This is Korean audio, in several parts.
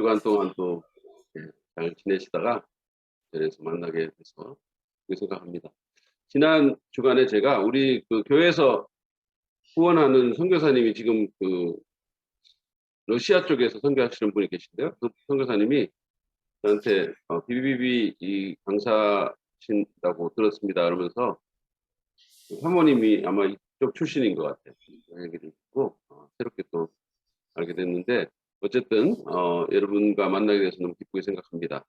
주간 동안 또 잘 지내시다가 전에서 만나게 돼서 그렇게 생각합니다. 지난 주간에 제가 우리 그 교회에서 후원하는 선교사님이 지금 그 러시아 쪽에서 선교하시는 분이 계신데요. 그 선교사님이 저한테 BBB 이 강사신다고 들었습니다. 그러면서 사모님이 아마 이쪽 출신인 것 같아요. 그 얘기를 듣고 새롭게 또 알게 됐는데 어쨌든 여러분과 만나게 돼서 너무 기쁘게 생각합니다.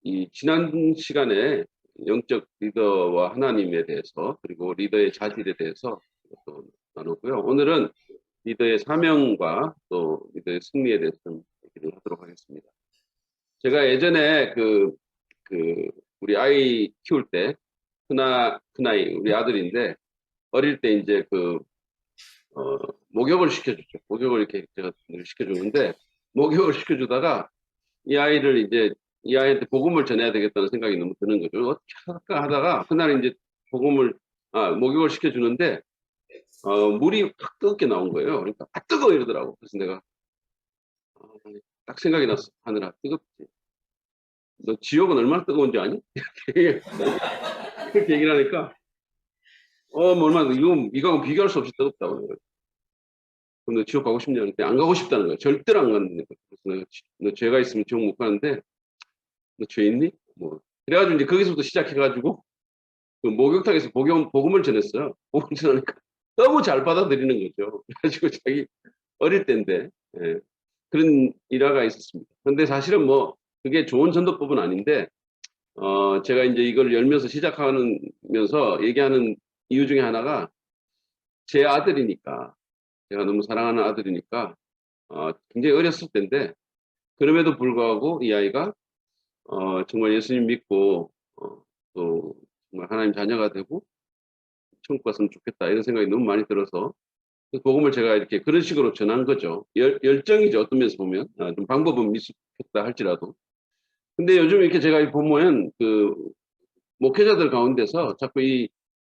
이 지난 시간에 영적 리더와 하나님에 대해서 그리고 리더의 자질에 대해서 또 나누고요. 오늘은 리더의 사명과 또 리더의 승리에 대해서 좀 얘기를 하도록 하겠습니다. 제가 예전에 우리 아이 키울 때 큰아이 우리 아들인데 어릴 때 이제 목욕을 시켜주죠. 목욕을 이렇게 제가 시켜주는데 목욕을 시켜주다가 이 아이한테 복음을 전해야 되겠다는 생각이 너무 드는 거죠. 어떻게 할까 하다가 그날 이제 목욕을 시켜주는데 물이 확 뜨겁게 나온 거예요. 그러니까 뜨거워 이러더라고. 그래서 내가 딱 생각이 났어. 하늘아 뜨겁지. 너 지옥은 얼마나 뜨거운지 아니? 그렇게 얘기를 하니까 얼마나 이거하고 비교할 수 없이 뜨겁다고. 그럼 너 지옥 가고 싶냐? 그랬더니 안 가고 싶다는 거야. 절대로 안 가는 거야. 그래서 너 죄가 있으면 지옥 못 가는데 너 죄 있니? 뭐 그래가지고 이제 거기서부터 시작해가지고 그 목욕탕에서 복음을 전했어요. 복음을 전하니까 너무 잘 받아들이는 거죠. 그래가지고 자기 어릴 때인데 그런 일화가 있었습니다. 그런데 사실은 뭐 그게 좋은 전도법은 아닌데 제가 이제 이걸 열면서 시작하면서 얘기하는 이유 중에 하나가 제 아들이니까 제가 너무 사랑하는 아들이니까 굉장히 어렸을 때인데 그럼에도 불구하고 이 아이가 정말 예수님 믿고 또 정말 하나님 자녀가 되고 천국 갔으면 좋겠다 이런 생각이 너무 많이 들어서 그 복음을 제가 이렇게 그런 식으로 전한 거죠. 열정이죠. 어떤 면에서 보면 좀 방법은 미숙했다 할지라도. 근데 요즘 이렇게 제가 보면 그 목회자들 가운데서 자꾸 이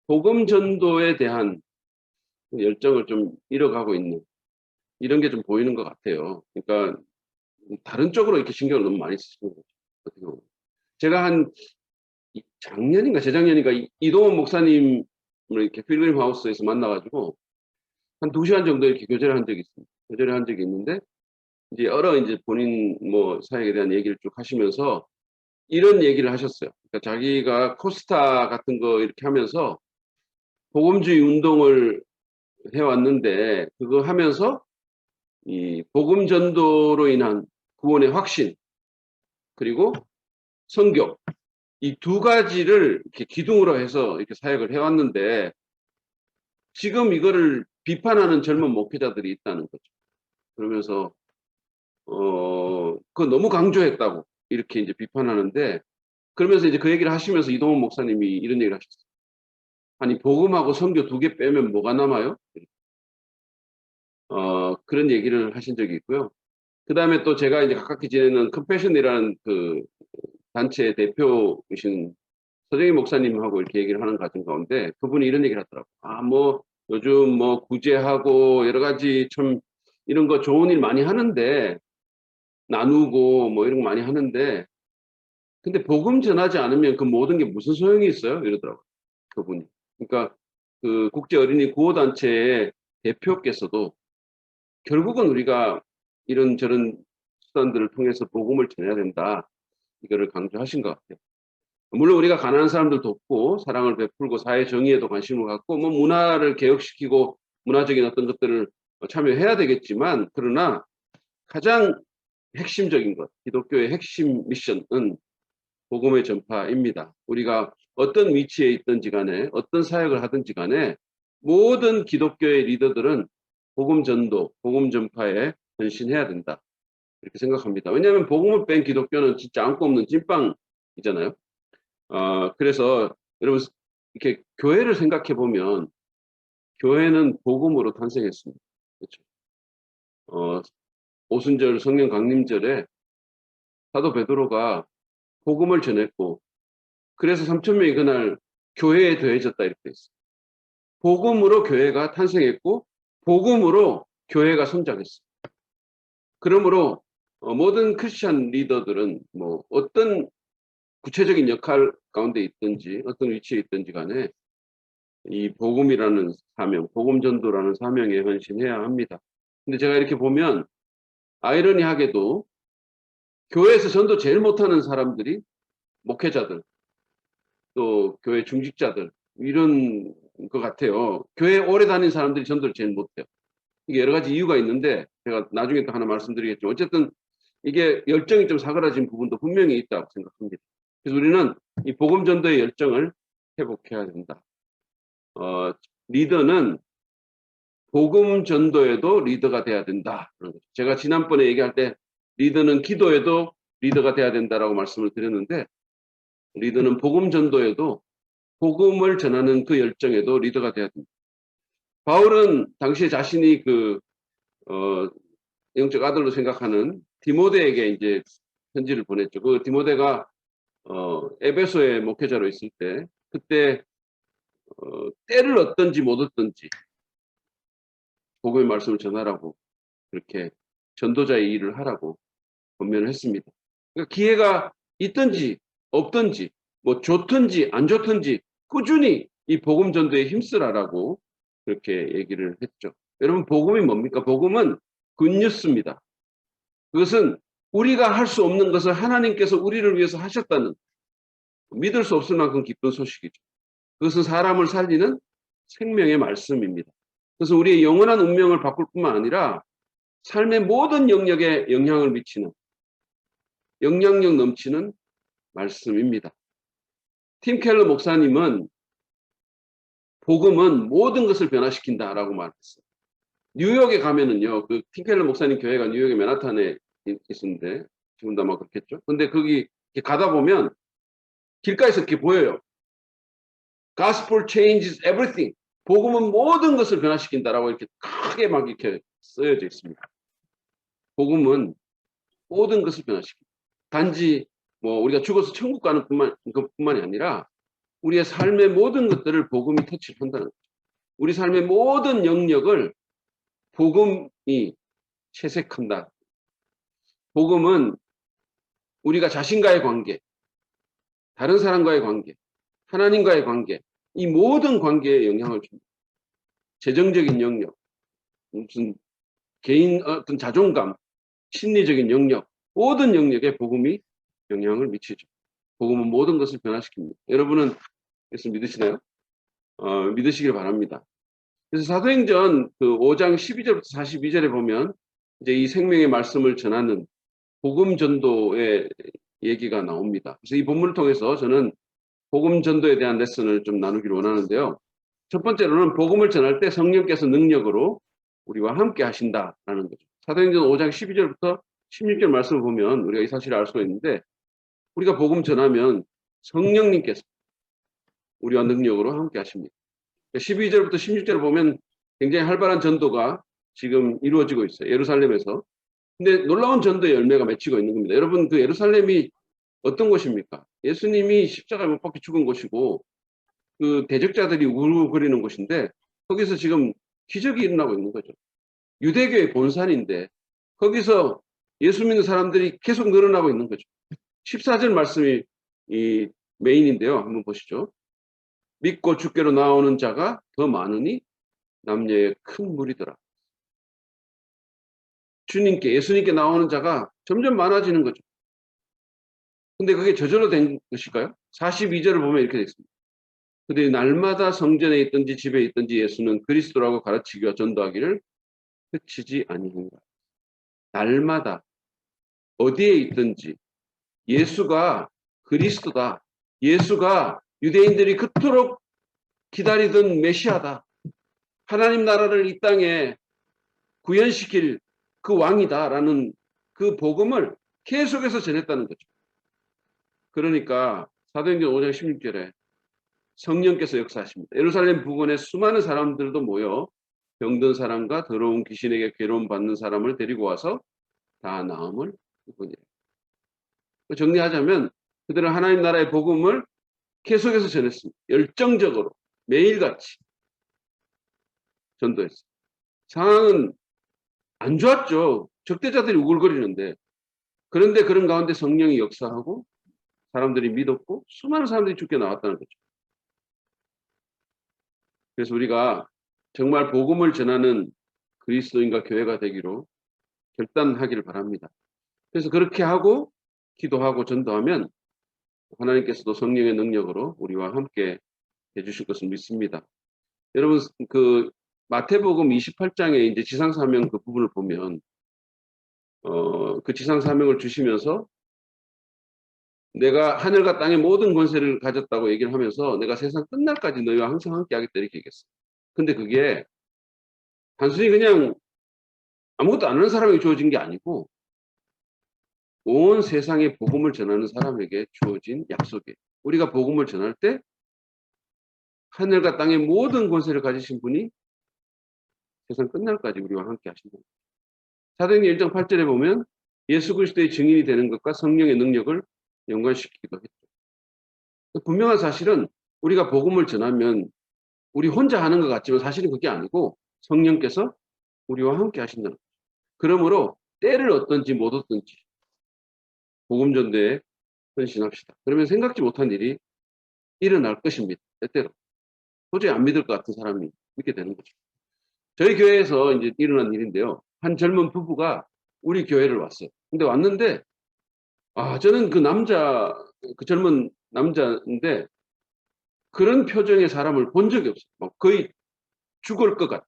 복음 전도에 대한 열정을 좀 잃어가고 있는 이런 게 좀 보이는 것 같아요. 그러니까 다른 쪽으로 이렇게 신경을 너무 많이 쓰시는 거죠. 제가 한 작년인가 재작년인가 이동원 목사님을 이렇게 필그림 하우스에서 만나가지고 한 2시간 정도 이렇게 교제를 한 적이 있습니다. 교제를 한 적이 있는데 이제 여러 이제 본인 뭐 사역에 대한 얘기를 쭉 하시면서 이런 얘기를 하셨어요. 그러니까 자기가 코스타 같은 거 이렇게 하면서 복음주의 운동을 해왔는데 그거 하면서 이 복음 전도로 인한 구원의 확신 그리고 선교 이 두 가지를 이렇게 기둥으로 해서 이렇게 사역을 해왔는데 지금 이거를 비판하는 젊은 목회자들이 있다는 거죠. 그러면서 그거 너무 강조했다고 이렇게 이제 비판하는데 그러면서 이제 그 얘기를 하시면서 이동훈 목사님이 이런 얘기를 하셨어요. 아니 복음하고 선교 2개 빼면 뭐가 남아요? 그런 얘기를 하신 적이 있고요. 그 다음에 또 제가 이제 가깝게 지내는 컴패션이라는 그 단체의 대표이신 서정희 목사님하고 이렇게 얘기를 하는 과정 가운데 그분이 이런 얘기를 하더라고요. 뭐 요즘 뭐 구제하고 여러 가지 참 이런 거 좋은 일 많이 하는데 나누고 뭐 이런 거 많이 하는데 근데 복음 전하지 않으면 그 모든 게 무슨 소용이 있어요? 이러더라고요. 그분이. 그러니까 그 국제 어린이 구호단체의 대표께서도 결국은 우리가 이런저런 수단들을 통해서 복음을 전해야 된다. 이거를 강조하신 것 같아요. 물론 우리가 가난한 사람들 돕고 사랑을 베풀고 사회 정의에도 관심을 갖고 뭐 문화를 개혁시키고 문화적인 어떤 것들을 참여해야 되겠지만 그러나 가장 핵심적인 것, 기독교의 핵심 미션은 복음의 전파입니다. 우리가 어떤 위치에 있든지 간에 어떤 사역을 하든지 간에 모든 기독교의 리더들은 복음 전도, 복음 전파에 헌신해야 된다. 이렇게 생각합니다. 왜냐하면 복음을 뺀 기독교는 진짜 안고 없는 찐빵이잖아요. 그래서 여러분 이렇게 교회를 생각해 보면 교회는 복음으로 탄생했습니다. 그렇죠. 오순절 성령 강림절에 사도 베드로가 복음을 전했고 그래서 3,000명이 그날 교회에 더해졌다 이렇게 돼 있어요. 복음으로 교회가 탄생했고 복음으로 교회가 성장했어요. 그러므로 모든 크리스천 리더들은 뭐 어떤 구체적인 역할 가운데 있든지 어떤 위치에 있든지 간에 이 복음이라는 사명, 복음 전도라는 사명에 헌신해야 합니다. 근데 제가 이렇게 보면 아이러니하게도 교회에서 전도 제일 못하는 사람들이 목회자들, 또 교회 중직자들 이런 것 같아요. 교회 오래 다닌 사람들이 전도를 제일 못해요. 이게 여러 가지 이유가 있는데 제가 나중에 또 하나 말씀드리겠지만 어쨌든 이게 열정이 좀 사그라진 부분도 분명히 있다고 생각합니다. 그래서 우리는 이 복음 전도의 열정을 회복해야 된다. 리더는 복음 전도에도 리더가 돼야 된다. 제가 지난번에 얘기할 때 리더는 기도에도 리더가 돼야 된다라고 말씀을 드렸는데 리더는 복음 전도에도 복음을 전하는 그 열정에도 리더가 돼야 됩니다. 바울은 당시에 자신이 영적 아들로 생각하는 디모데에게 이제 편지를 보냈죠. 그 디모데가 에베소의 목회자로 있을 때 그때 때를 얻든지 못 얻든지 복음의 말씀을 전하라고 그렇게 전도자의 일을 하라고 권면을 했습니다. 그러니까 기회가 있든지 없든지 뭐 좋든지 안 좋든지 꾸준히 이 복음 전도에 힘쓰라라고 그렇게 얘기를 했죠. 여러분 복음이 뭡니까? 복음은 굿뉴스입니다. 그것은 우리가 할 수 없는 것을 하나님께서 우리를 위해서 하셨다는 믿을 수 없을 만큼 기쁜 소식이죠. 그것은 사람을 살리는 생명의 말씀입니다. 그래서 우리의 영원한 운명을 바꿀 뿐만 아니라 삶의 모든 영역에 영향을 미치는 영향력 넘치는 말씀입니다. 팀 켈러 목사님은 복음은 모든 것을 변화시킨다라고 말했어요. 뉴욕에 가면은요, 그 팀 켈러 목사님 교회가 뉴욕의 맨하탄에 있었는데 지금도 아마 그렇겠죠. 근데 거기 가다 보면 길가에서 이렇게 보여요. Gospel changes everything. 복음은 모든 것을 변화시킨다라고 이렇게 크게 막 이렇게 쓰여져 있습니다. 복음은 모든 것을 변화시킨다. 단지 뭐 우리가 죽어서 천국 가는 것뿐만이 아니라 우리의 삶의 모든 것들을 복음이 터치를 한다는 거죠. 우리 삶의 모든 영역을 복음이 채색한다. 복음은 우리가 자신과의 관계, 다른 사람과의 관계, 하나님과의 관계, 이 모든 관계에 영향을 줍니다. 재정적인 영역, 무슨 개인 어떤 자존감, 심리적인 영역, 모든 영역에 복음이 영향을 미치죠. 복음은 모든 것을 변화시킵니다. 여러분은 예수 믿으시나요? 믿으시길 바랍니다. 그래서 사도행전 그 5장 12절부터 42절에 보면 이제 이 생명의 말씀을 전하는 복음 전도의 얘기가 나옵니다. 그래서 이 본문을 통해서 저는 복음 전도에 대한 레슨을 좀 나누기를 원하는데요. 첫 번째로는 복음을 전할 때 성령께서 능력으로 우리와 함께 하신다라는 거죠. 사도행전 5장 12절부터 16절 말씀을 보면 우리가 이 사실을 알 수가 있는데 우리가 복음 전하면 성령님께서 우리와 능력으로 함께 하십니다. 12절부터 16절을 보면 굉장히 활발한 전도가 지금 이루어지고 있어요. 예루살렘에서. 근데 놀라운 전도의 열매가 맺히고 있는 겁니다. 여러분 그 예루살렘이 어떤 곳입니까? 예수님이 십자가에 못 박혀 죽은 곳이고 그 대적자들이 우르르거리는 곳인데 거기서 지금 기적이 일어나고 있는 거죠. 유대교의 본산인데 거기서 예수 믿는 사람들이 계속 늘어나고 있는 거죠. 14절 말씀이 이 메인인데요. 한번 보시죠. 믿고 주께로 나오는 자가 더 많으니 남녀의 큰 무리더라. 주님께 예수님께 나오는 자가 점점 많아지는 거죠. 근데 그게 저절로 된 것일까요? 42절을 보면 이렇게 되어 있습니다. 그들이 날마다 성전에 있든지 집에 있든지 예수는 그리스도라고 가르치기와 전도하기를 그치지 아니한가. 날마다 어디에 있든지 예수가 그리스도다. 예수가 유대인들이 그토록 기다리던 메시아다. 하나님 나라를 이 땅에 구현시킬 그 왕이다라는 그 복음을 계속해서 전했다는 거죠. 그러니까 사도행전 5장 16절에 성령께서 역사하십니다. 예루살렘 부근에 수많은 사람들도 모여 병든 사람과 더러운 귀신에게 괴로움 받는 사람을 데리고 와서 다 나음을 입으니라. 정리하자면 그들은 하나님 나라의 복음을 계속해서 전했습니다. 열정적으로 매일같이 전도했습니다. 상황은 안 좋았죠. 적대자들이 우글거리는데 그런데 그런 가운데 성령이 역사하고 사람들이 믿었고 수많은 사람들이 죽게 나왔다는 거죠. 그래서 우리가 정말 복음을 전하는 그리스도인과 교회가 되기로 결단하기를 바랍니다. 그래서 그렇게 하고 기도하고 전도하면 하나님께서도 성령의 능력으로 우리와 함께 해주실 것을 믿습니다. 여러분 그 마태복음 28장에 이제 지상사명 그 부분을 보면 그 지상사명을 주시면서 내가 하늘과 땅의 모든 권세를 가졌다고 얘기를 하면서 내가 세상 끝날까지 너희와 항상 함께 하겠다 이렇게 얘기했어요. 근데 그게 단순히 그냥 아무것도 안 하는 사람에게 주어진 게 아니고 온 세상에 복음을 전하는 사람에게 주어진 약속이에요. 우리가 복음을 전할 때 하늘과 땅의 모든 권세를 가지신 분이 세상 끝날까지 우리와 함께 하신다. 사도행전 1장 8절에 보면 예수 그리스도의 증인이 되는 것과 성령의 능력을 연관시키기도 했죠. 분명한 사실은 우리가 복음을 전하면 우리 혼자 하는 것 같지만 사실은 그게 아니고 성령께서 우리와 함께 하신다는 거죠. 그러므로 때를 얻든지 못 얻든지 복음 전도에 헌신합시다. 그러면 생각지 못한 일이 일어날 것입니다. 때때로. 도저히 안 믿을 것 같은 사람이 믿게 되는 거죠. 저희 교회에서 이제 일어난 일인데요. 한 젊은 부부가 우리 교회를 왔어요. 근데 왔는데, 저는 그 젊은 남자인데, 그런 표정의 사람을 본 적이 없어요. 막 거의 죽을 것 같은.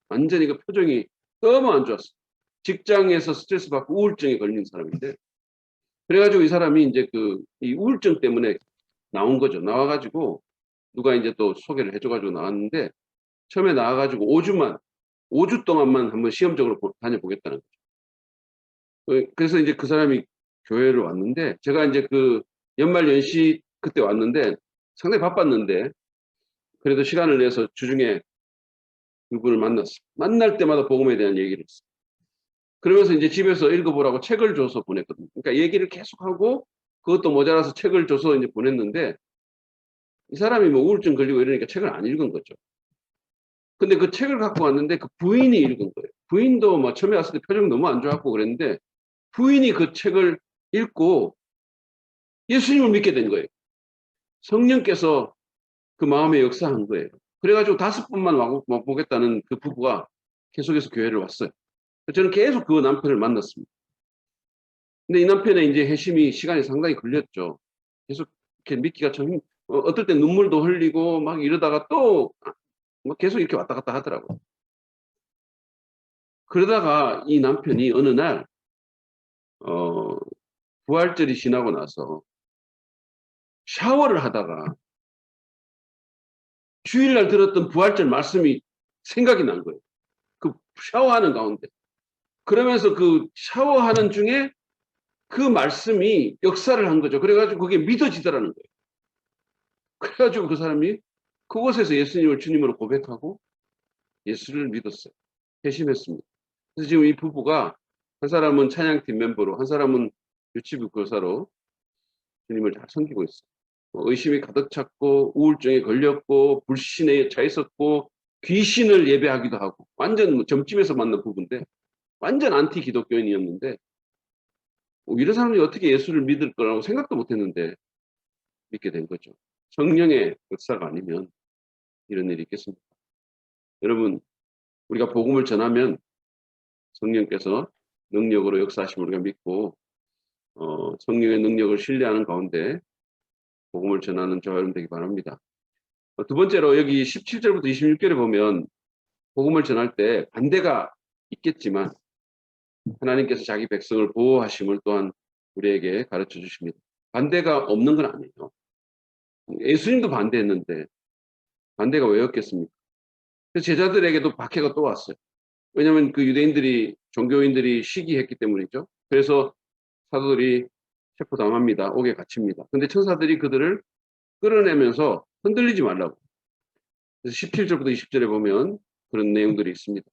완전히 그 표정이 너무 안 좋았어요. 직장에서 스트레스 받고 우울증에 걸린 사람인데, 그래가지고 이 사람이 이제 이 우울증 때문에 나온 거죠. 나와가지고, 누가 이제 또 소개를 해줘가지고 나왔는데, 처음에 나와가지고 5주 동안만 한번 시험적으로 다녀보겠다는 거죠. 그래서 이제 그 사람이 교회를 왔는데, 제가 이제 그 연말 연시 그때 왔는데, 상당히 바빴는데, 그래도 시간을 내서 주중에 그분을 만났어. 만날 때마다 복음에 대한 얘기를 했어. 그러면서 이제 집에서 읽어보라고 책을 줘서 보냈거든요. 그러니까 얘기를 계속하고, 그것도 모자라서 책을 줘서 이제 보냈는데, 이 사람이 뭐 우울증 걸리고 이러니까 책을 안 읽은 거죠. 근데 그 책을 갖고 왔는데 그 부인이 읽은 거예요. 부인도 뭐 처음에 왔을 때 표정 너무 안 좋았고 그랬는데 부인이 그 책을 읽고 예수님을 믿게 된 거예요. 성령께서 그 마음에 역사한 거예요. 그래가지고 5번만 보겠다는 그 부부가 계속해서 교회를 왔어요. 저는 계속 그 남편을 만났습니다. 근데 이 남편의 이제 회심이 시간이 상당히 걸렸죠. 계속 이렇게 믿기가 참, 어떨 때 눈물도 흘리고 막 이러다가 또 계속 이렇게 왔다 갔다 하더라고요. 그러다가 이 남편이 어느 날, 부활절이 지나고 나서 샤워를 하다가 주일날 들었던 부활절 말씀이 생각이 난 거예요. 그 샤워하는 가운데. 그러면서 그 샤워하는 중에 그 말씀이 역사를 한 거죠. 그래가지고 그게 믿어지더라는 거예요. 그래가지고 그 사람이 그곳에서 예수님을 주님으로 고백하고 예수를 믿었어요. 회심했습니다. 그래서 지금 이 부부가 한 사람은 찬양팀 멤버로 한 사람은 유치부 교사로 주님을 잘 섬기고 있어요. 의심이 가득 찼고 우울증에 걸렸고 불신에 차 있었고 귀신을 예배하기도 하고 완전 점집에서 만난 부부인데 완전 안티 기독교인이었는데 이런 사람이 어떻게 예수를 믿을 거라고 생각도 못했는데 믿게 된 거죠. 성령의 역사가 아니면 이런 일이 있겠습니까? 여러분 우리가 복음을 전하면 성령께서 능력으로 역사하심을 우리가 믿고 성령의 능력을 신뢰하는 가운데 복음을 전하는 저와 여러분 되기 바랍니다. 두 번째로 여기 17절부터 26절에 보면 복음을 전할 때 반대가 있겠지만 하나님께서 자기 백성을 보호하심을 또한 우리에게 가르쳐 주십니다. 반대가 없는 건 아니에요. 예수님도 반대했는데 반대가 왜였겠습니까? 그래서 제자들에게도 박해가 또 왔어요. 왜냐하면 그 유대인들이 종교인들이 시기했기 때문이죠. 그래서 사도들이 체포당합니다. 옥에 갇힙니다. 근데 천사들이 그들을 끌어내면서 흔들리지 말라고. 그래서 17절부터 20절에 보면 그런 내용들이 있습니다.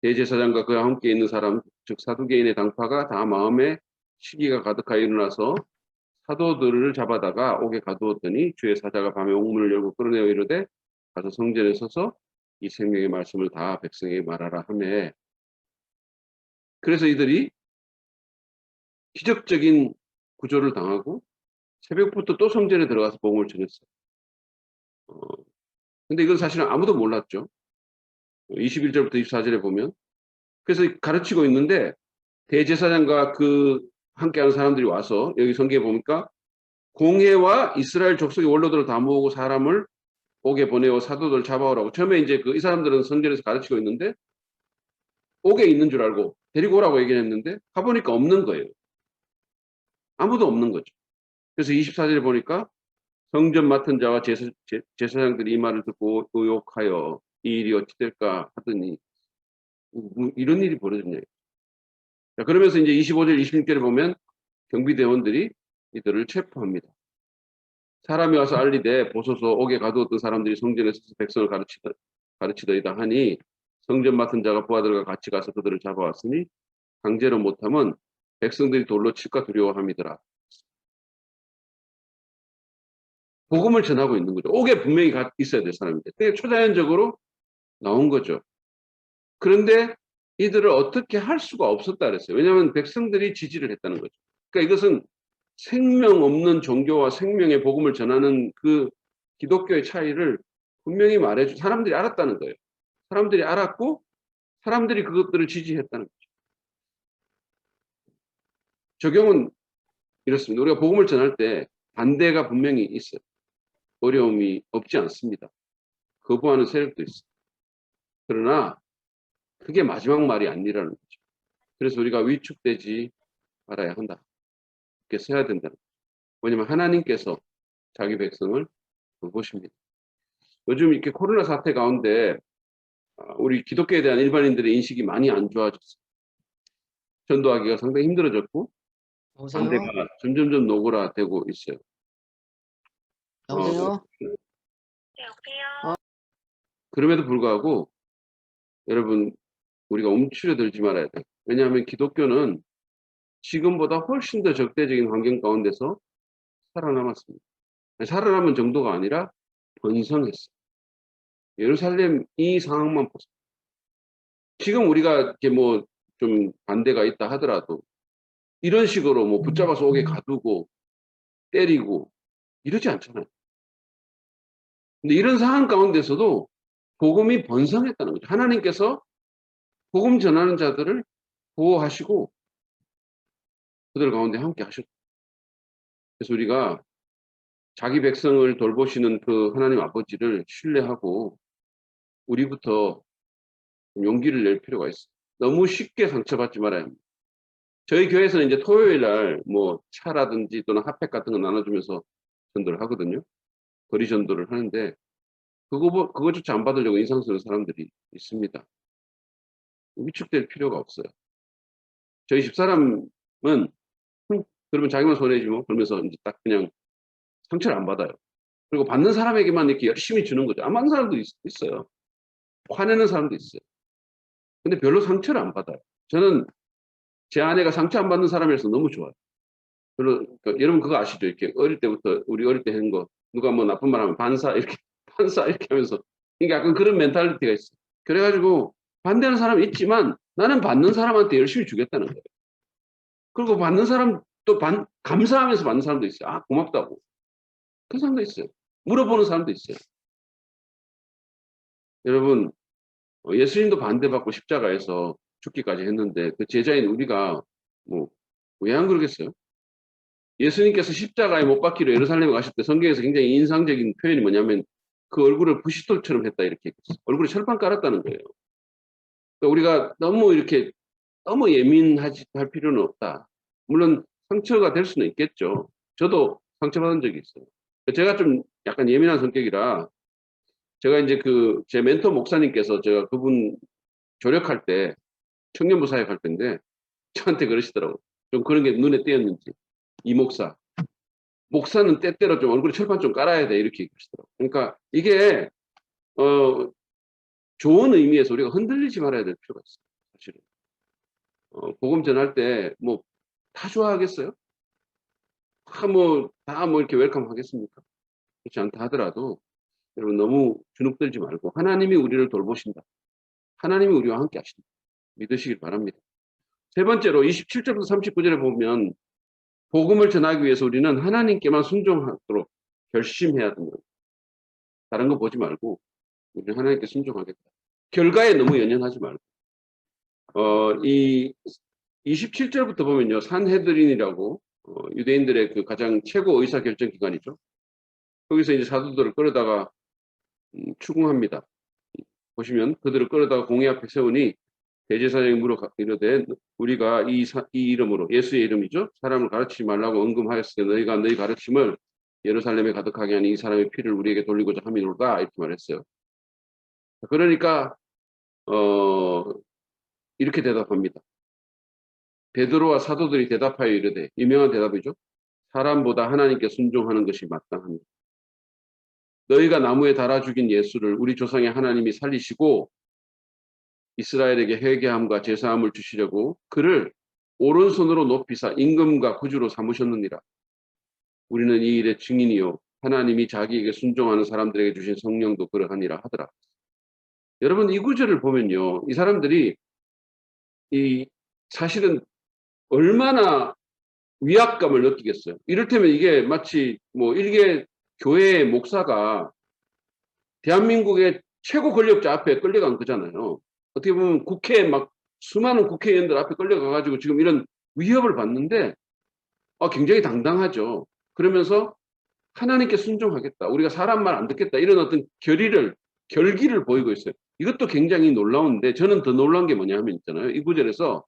대제사장과 그와 함께 있는 사람, 즉 사두개인의 당파가 다 마음에 시기가 가득하여 일어나서 사도들을 잡아다가 옥에 가두었더니 주의 사자가 밤에 옥문을 열고 끌어내어 이르되 가서 성전에 서서 이 생명의 말씀을 다 백성에게 말하라 하매 그래서 이들이 기적적인 구조를 당하고 새벽부터 또 성전에 들어가서 복음을 전했어요. 근데 이건 사실은 아무도 몰랐죠. 21절부터 24절에 보면. 그래서 가르치고 있는데 대제사장과 그 함께하는 사람들이 와서 여기 성경에 보니까 공회와 이스라엘 족속의 원로들을 다 모으고 사람을 옥에 보내어 사도들 잡아오라고. 처음에 이제 이 사람들은 성전에서 가르치고 있는데 옥에 있는 줄 알고 데리고 오라고 얘기했는데 가보니까 없는 거예요. 아무도 없는 거죠. 그래서 24절에 보니까 성전 맡은 자와 제사장들이 이 말을 듣고 의혹하여 이 일이 어찌 될까 하더니 이런 일이 벌어졌냐. 자, 그러면서 이제 25절, 26절에 보면 경비대원들이 이들을 체포합니다. 사람이 와서 알리되 보소서 옥에 가두었던 사람들이 성전에서 백성을 가르치더이다 하니 성전 맡은 자가 부하들과 같이 가서 그들을 잡아왔으니 강제로 못하면 백성들이 돌로 칠까 두려워함이더라. 복음을 전하고 있는 거죠. 옥에 분명히 있어야 될 사람인데 그게 초자연적으로 나온 거죠. 그런데 이들을 어떻게 할 수가 없었다 그랬어요. 왜냐하면 백성들이 지지를 했다는 거죠. 그러니까 이것은 생명 없는 종교와 생명의 복음을 전하는 그 기독교의 차이를 분명히 말해줘. 사람들이 알았다는 거예요. 사람들이 알았고 사람들이 그것들을 지지했다는 거죠. 적용은 이렇습니다. 우리가 복음을 전할 때 반대가 분명히 있어요. 어려움이 없지 않습니다. 거부하는 세력도 있어요. 그러나 그게 마지막 말이 아니라는 거죠. 그래서 우리가 위축되지 말아야 한다. 이렇게 써야 된다는 거죠. 왜냐하면 하나님께서 자기 백성을 돌보십니다. 요즘 이렇게 코로나 사태 가운데 우리 기독교에 대한 일반인들의 인식이 많이 안 좋아졌어요. 전도하기가 상당히 힘들어졌고 반대가 점점점 노골화되고 있어요. 여보세요? 그럼에도 불구하고 여러분 우리가 움츠려들지 말아야 돼요. 왜냐하면 기독교는 지금보다 훨씬 더 적대적인 환경 가운데서 살아남았습니다. 살아남은 정도가 아니라 번성했어요. 예루살렘 이 상황만 보세요. 지금 우리가 이렇게 뭐 좀 반대가 있다 하더라도 이런 식으로 뭐 붙잡아서 옥에 가두고 때리고 이러지 않잖아요. 근데 이런 상황 가운데서도 복음이 번성했다는 거죠. 하나님께서 복음 전하는 자들을 보호하시고 그들 가운데 함께 하셨고. 그래서 우리가 자기 백성을 돌보시는 그 하나님 아버지를 신뢰하고 우리부터 용기를 낼 필요가 있어요. 너무 쉽게 상처받지 말아야 합니다. 저희 교회에서는 이제 토요일 날 뭐 차라든지 또는 핫팩 같은 거 나눠주면서 전도를 하거든요. 거리 전도를 하는데 그거조차 안 받으려고 인상 쓰는 사람들이 있습니다. 위축될 필요가 없어요. 저희 집사람은 그러면 자기만 손해지 뭐 그러면서 이제 딱 그냥 상처를 안 받아요. 그리고 받는 사람에게만 이렇게 열심히 주는 거죠. 안 받는 사람도 있어요. 화내는 사람도 있어요. 근데 별로 상처를 안 받아요. 저는 제 아내가 상처 안 받는 사람이라서 너무 좋아요. 별로, 그러니까 여러분 그거 아시죠? 이렇게 어릴 때부터 우리 어릴 때 하는 거 누가 뭐 나쁜 말 하면 반사 이렇게 반사 이렇게 하면서 이게 약간 그런 멘탈리티가 있어요. 그래가지고 반대하는 사람이 있지만 나는 받는 사람한테 열심히 주겠다는 거예요. 그리고 받는 사람 또 감사하면서 받는 사람도 있어요. 아 고맙다고. 그 사람도 있어요. 물어보는 사람도 있어요. 여러분 예수님도 반대받고 십자가에서 죽기까지 했는데 그 제자인 우리가 뭐 왜 안 그러겠어요? 예수님께서 십자가에 못 박히러 예루살렘에 가실 때 성경에서 굉장히 인상적인 표현이 뭐냐면 그 얼굴을 부싯돌처럼 했다 이렇게 얘기했어요. 얼굴에 철판 깔았다는 거예요. 그러니까 우리가 너무 이렇게 너무 예민하지 할 필요는 없다. 물론 상처가 될 수는 있겠죠. 저도 상처받은 적이 있어요. 제가 좀 약간 예민한 성격이라 제가 이제 제 멘토 목사님께서 제가 그분 조력할 때 청년부 사역할 때인데 저한테 그러시더라고요. 좀 그런 게 눈에 띄었는지. 이 목사는 때때로 좀 얼굴에 철판 좀 깔아야 돼 이렇게 얘기하시더라고요. 그러니까 이게 좋은 의미에서 우리가 흔들리지 말아야 될 필요가 있어요. 사실은. 복음 전할 때 뭐 다 좋아하겠어요? 다 뭐 이렇게 웰컴 하겠습니까? 그렇지 않다 하더라도 여러분 너무 주눅들지 말고 하나님이 우리를 돌보신다. 하나님이 우리와 함께 하신다. 믿으시길 바랍니다. 세 번째로 27절부터 39절에 보면 복음을 전하기 위해서 우리는 하나님께만 순종하도록 결심해야 됩니다. 다른 거 보지 말고 우리는 하나님께 순종하겠다. 결과에 너무 연연하지 말고. 이 27절부터 보면요. 산헤드린이라고 유대인들의 그 가장 최고 의사결정 기관이죠. 거기서 이제 사도들을 끌어다가 추궁합니다. 보시면 그들을 끌어다가 공회 앞에 세우니 대제사장이 물어 이르되 우리가 이 이름으로 예수의 이름이죠. 사람을 가르치지 말라고 언금하였으니 너희가 너희 가르침을 예루살렘에 가득하게 하니 이 사람의 피를 우리에게 돌리고자 함이로다 이렇게 말했어요. 그러니까 이렇게 대답합니다. 베드로와 사도들이 대답하여 이르되 유명한 대답이죠. 사람보다 하나님께 순종하는 것이 마땅합니다. 너희가 나무에 달아 죽인 예수를 우리 조상의 하나님이 살리시고 이스라엘에게 회개함과 제사함을 주시려고 그를 오른손으로 높이사 임금과 구주로 삼으셨느니라. 우리는 이 일의 증인이요 하나님이 자기에게 순종하는 사람들에게 주신 성령도 그러하니라 하더라. 여러분 이 구절을 보면요. 이 사람들이 사실은 얼마나 위압감을 느끼겠어요. 이를테면 이게 마치 뭐 일개 교회의 목사가 대한민국의 최고 권력자 앞에 끌려간 거잖아요. 어떻게 보면 국회에 막 수많은 국회의원들 앞에 끌려가가지고 지금 이런 위협을 받는데 굉장히 당당하죠. 그러면서 하나님께 순종하겠다. 우리가 사람 말 안 듣겠다. 이런 어떤 결기를 보이고 있어요. 이것도 굉장히 놀라운데 저는 더 놀라운 게 뭐냐 하면 있잖아요. 이 구절에서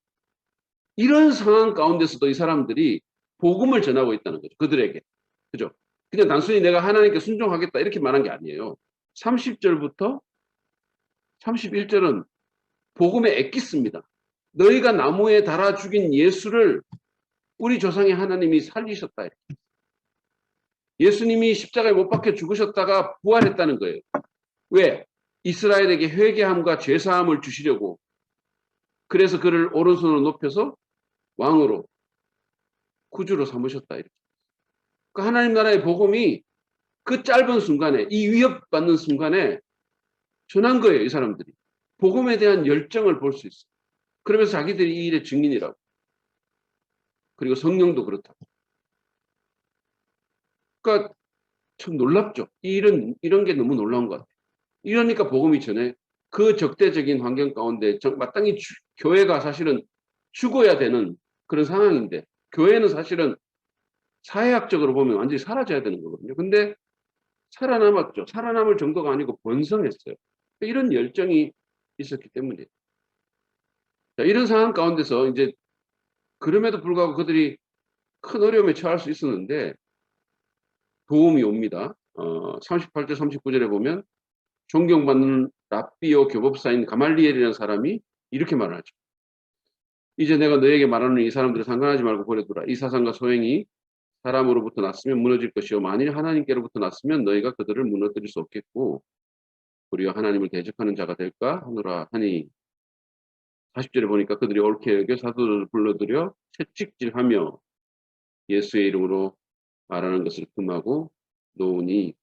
이런 상황 가운데서도 이 사람들이 복음을 전하고 있다는 거죠. 그들에게. 그죠? 그냥 단순히 내가 하나님께 순종하겠다 이렇게 말한 게 아니에요. 30절부터 31절은 복음의 엑기스입니다. 너희가 나무에 달아 죽인 예수를 우리 조상의 하나님이 살리셨다. 예수님이 십자가에 못 박혀 죽으셨다가 부활했다는 거예요. 왜? 이스라엘에게 회개함과 죄사함을 주시려고. 그래서 그를 오른손으로 높여서 왕으로 구주로 삼으셨다. 이렇게. 그 하나님 나라의 복음이 그 짧은 순간에 이 위협받는 순간에 전한 거예요. 이 사람들이. 복음에 대한 열정을 볼 수 있어요. 그러면서 자기들이 이 일의 증인이라고. 그리고 성령도 그렇다고. 그러니까 참 놀랍죠. 이런 게 너무 놀라운 것 같아요. 이러니까 복음이 전에 그 적대적인 환경 가운데 마땅히 교회가 사실은 죽어야 되는 그런 상황인데 교회는 사실은 사회학적으로 보면 완전히 사라져야 되는 거거든요. 근데 살아남았죠. 살아남을 정도가 아니고 번성했어요. 이런 열정이 있었기 때문이에요. 자, 이런 상황 가운데서 이제 그럼에도 불구하고 그들이 큰 어려움에 처할 수 있었는데 도움이 옵니다. 38절 39절에 보면 존경받는 랍비오 교법사인 가말리엘이라는 사람이 이렇게 말하죠. 이제 내가 너에게 말하는 이 사람들을 상관하지 말고 버려두라. 이 사상과 소행이 사람으로부터 났으면 무너질 것이요 만일 하나님께로부터 났으면 너희가 그들을 무너뜨릴 수 없겠고 우리가 하나님을 대적하는 자가 될까 하노라 하니 40절에 보니까 그들이 옳게 여겨 사도들을 불러들여 채찍질하며 예수의 이름으로 말하는 것을 금하고 놓으니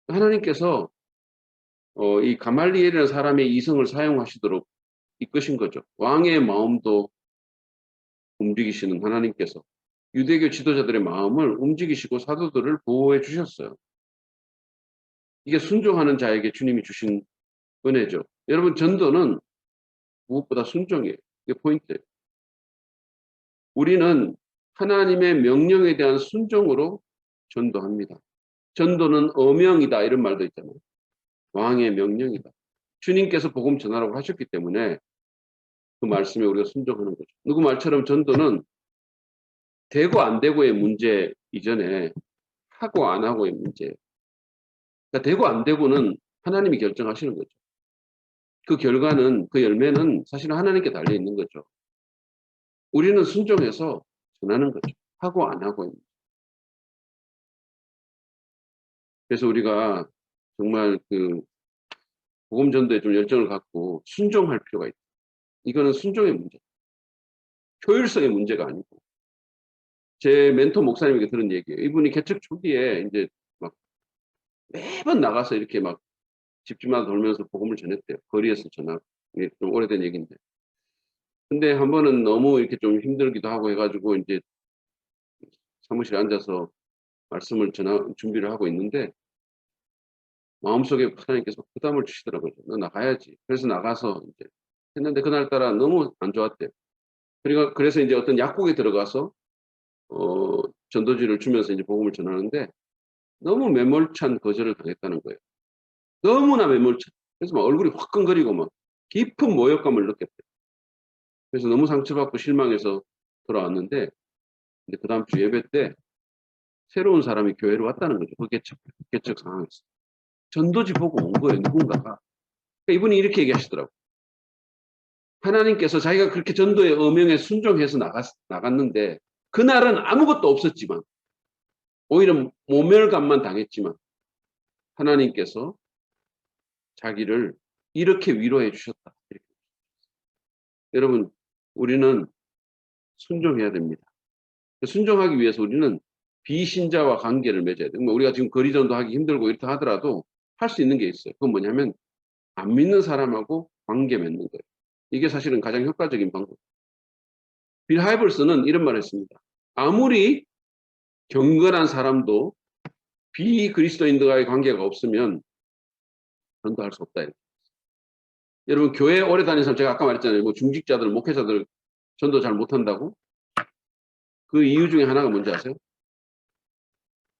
하나님께서 이 가말리엘이라는 사람의 이성을 사용하시도록 이끄신 거죠. 왕의 마음도 움직이시는 하나님께서 유대교 지도자들의 마음을 움직이시고 사도들을 보호해 주셨어요. 이게 순종하는 자에게 주님이 주신 은혜죠. 여러분 전도는 무엇보다 순종이에요. 이게 포인트예요. 우리는 하나님의 명령에 대한 순종으로 전도합니다. 전도는 어명이다 이런 말도 있잖아요. 왕의 명령이다. 주님께서 복음 전하라고 하셨기 때문에 그 말씀에 우리가 순종하는 거죠. 누구 말처럼 전도는 되고 안 되고의 문제 이전에 하고 안 하고의 문제예요. 그러니까 되고 안 되고는 하나님이 결정하시는 거죠. 그 결과는 그 열매는 사실은 하나님께 달려 있는 거죠. 우리는 순종해서 전하는 거죠. 하고 안 하고의 문제. 그래서 우리가 정말 그 복음 전도에 좀 열정을 갖고 순종할 필요가 있다. 이거는 순종의 문제. 효율성의 문제가 아니고. 제 멘토 목사님에게 들은 얘기예요. 이분이 개척 초기에 이제 막 매번 나가서 이렇게 막 집집마다 돌면서 복음을 전했대요. 거리에서 전하고. 이게 좀 오래된 얘기인데. 근데 한 번은 너무 이렇게 좀 힘들기도 하고 해가지고 이제 사무실에 앉아서 말씀을 준비를 하고 있는데 마음속에 하나님께서 부담을 주시더라고요. 너 나가야지. 그래서 나가서 이제 했는데 그날따라 너무 안 좋았대요. 그래서 이제 어떤 약국에 들어가서 전도지를 주면서 이제 복음을 전하는데 너무 매몰찬 거절을 당했다는 거예요. 너무나 매몰찬. 그래서 막 얼굴이 화끈거리고 막 깊은 모욕감을 느꼈대요. 그래서 너무 상처받고 실망해서 돌아왔는데 근데 그 다음 주 예배 때 새로운 사람이 교회로 왔다는 거죠. 그 개척 상황에서. 전도지 보고 온 거예요. 누군가가. 그러니까 이분이 이렇게 얘기하시더라고요. 하나님께서 자기가 그렇게 전도의 어명에 순종해서 나갔는데 그날은 아무것도 없었지만 오히려 모멸감만 당했지만 하나님께서 자기를 이렇게 위로해 주셨다. 여러분 우리는 순종해야 됩니다. 순종하기 위해서 우리는 비신자와 관계를 맺어야 돼요. 우리가 지금 거리전도 하기 힘들고 이렇다 하더라도 할 수 있는 게 있어요. 그건 뭐냐면 안 믿는 사람하고 관계 맺는 거예요. 이게 사실은 가장 효과적인 방법. 빌 하이벌스는 이런 말을 했습니다. 아무리 경건한 사람도 비그리스도인들과의 관계가 없으면 전도할 수 없다. 여러분 교회 오래 다니는 사람 제가 아까 말했잖아요. 뭐 중직자들, 목회자들 전도 잘 못한다고. 그 이유 중에 하나가 뭔지 아세요?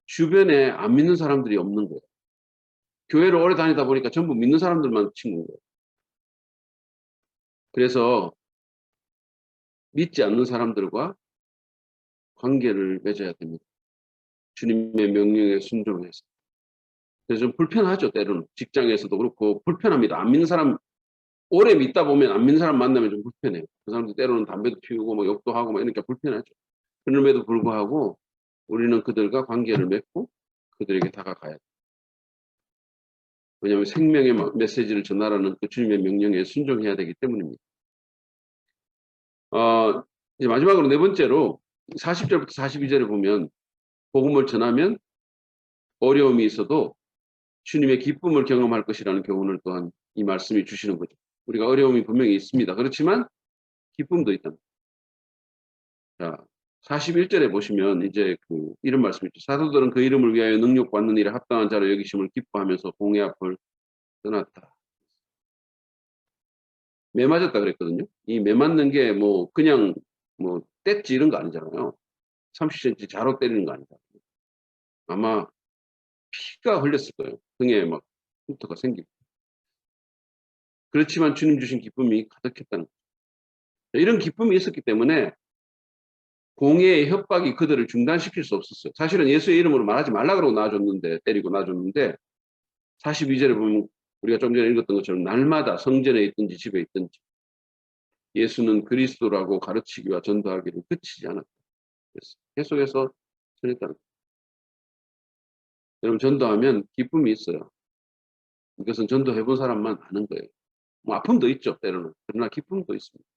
주변에 안 믿는 사람들이 없는 거예요. 교회를 오래 다니다 보니까 전부 믿는 사람들만 친구인 거예요. 그래서 믿지 않는 사람들과 관계를 맺어야 됩니다. 주님의 명령에 순종해서. 그래서 좀 불편하죠. 때로는 직장에서도 그렇고 불편합니다. 안 믿는 사람 오래 믿다 보면 안 믿는 사람 만나면 좀 불편해요. 그 사람들 때로는 담배도 피우고 뭐 욕도 하고 막 이러니까 불편하죠. 그럼에도 불구하고 우리는 그들과 관계를 맺고 그들에게 다가가야 돼요. 왜냐하면 생명의 메시지를 전하라는 그 주님의 명령에 순종해야 되기 때문입니다. 이제 마지막으로 네 번째로 40절부터 42절에 보면 복음을 전하면 어려움이 있어도 주님의 기쁨을 경험할 것이라는 교훈을 또한 이 말씀이 주시는 거죠. 우리가 어려움이 분명히 있습니다. 그렇지만 기쁨도 있다. 자, 41절에 보시면 이제 이런 말씀이 있죠. 사도들은 그 이름을 위하여 능력받는 일에 합당한 자로 여기심을 기뻐하면서 공회 앞을 떠났다. 매 맞았다 그랬거든요. 이 매 맞는 게 뭐 그냥 뭐 뗐지 이런 거 아니잖아요. 30cm 자로 때리는 거 아니다. 아마 피가 흘렸을 거예요. 등에 막 흉터가 생기고. 그렇지만 주님 주신 기쁨이 가득했다는 거죠. 이런 기쁨이 있었기 때문에 공의의 협박이 그들을 중단시킬 수 없었어요. 사실은 예수의 이름으로 말하지 말라 그러고 놔줬는데, 때리고 놔줬는데 42절에 보면 우리가 좀 전에 읽었던 것처럼 날마다 성전에 있든지 집에 있든지 예수는 그리스도라고 가르치기와 전도하기를 그치지 않았다. 계속해서 전했다는 거예요. 여러분 전도하면 기쁨이 있어요. 이것은 전도해본 사람만 아는 거예요. 뭐 아픔도 있죠, 때로는. 그러나 기쁨도 있습니다.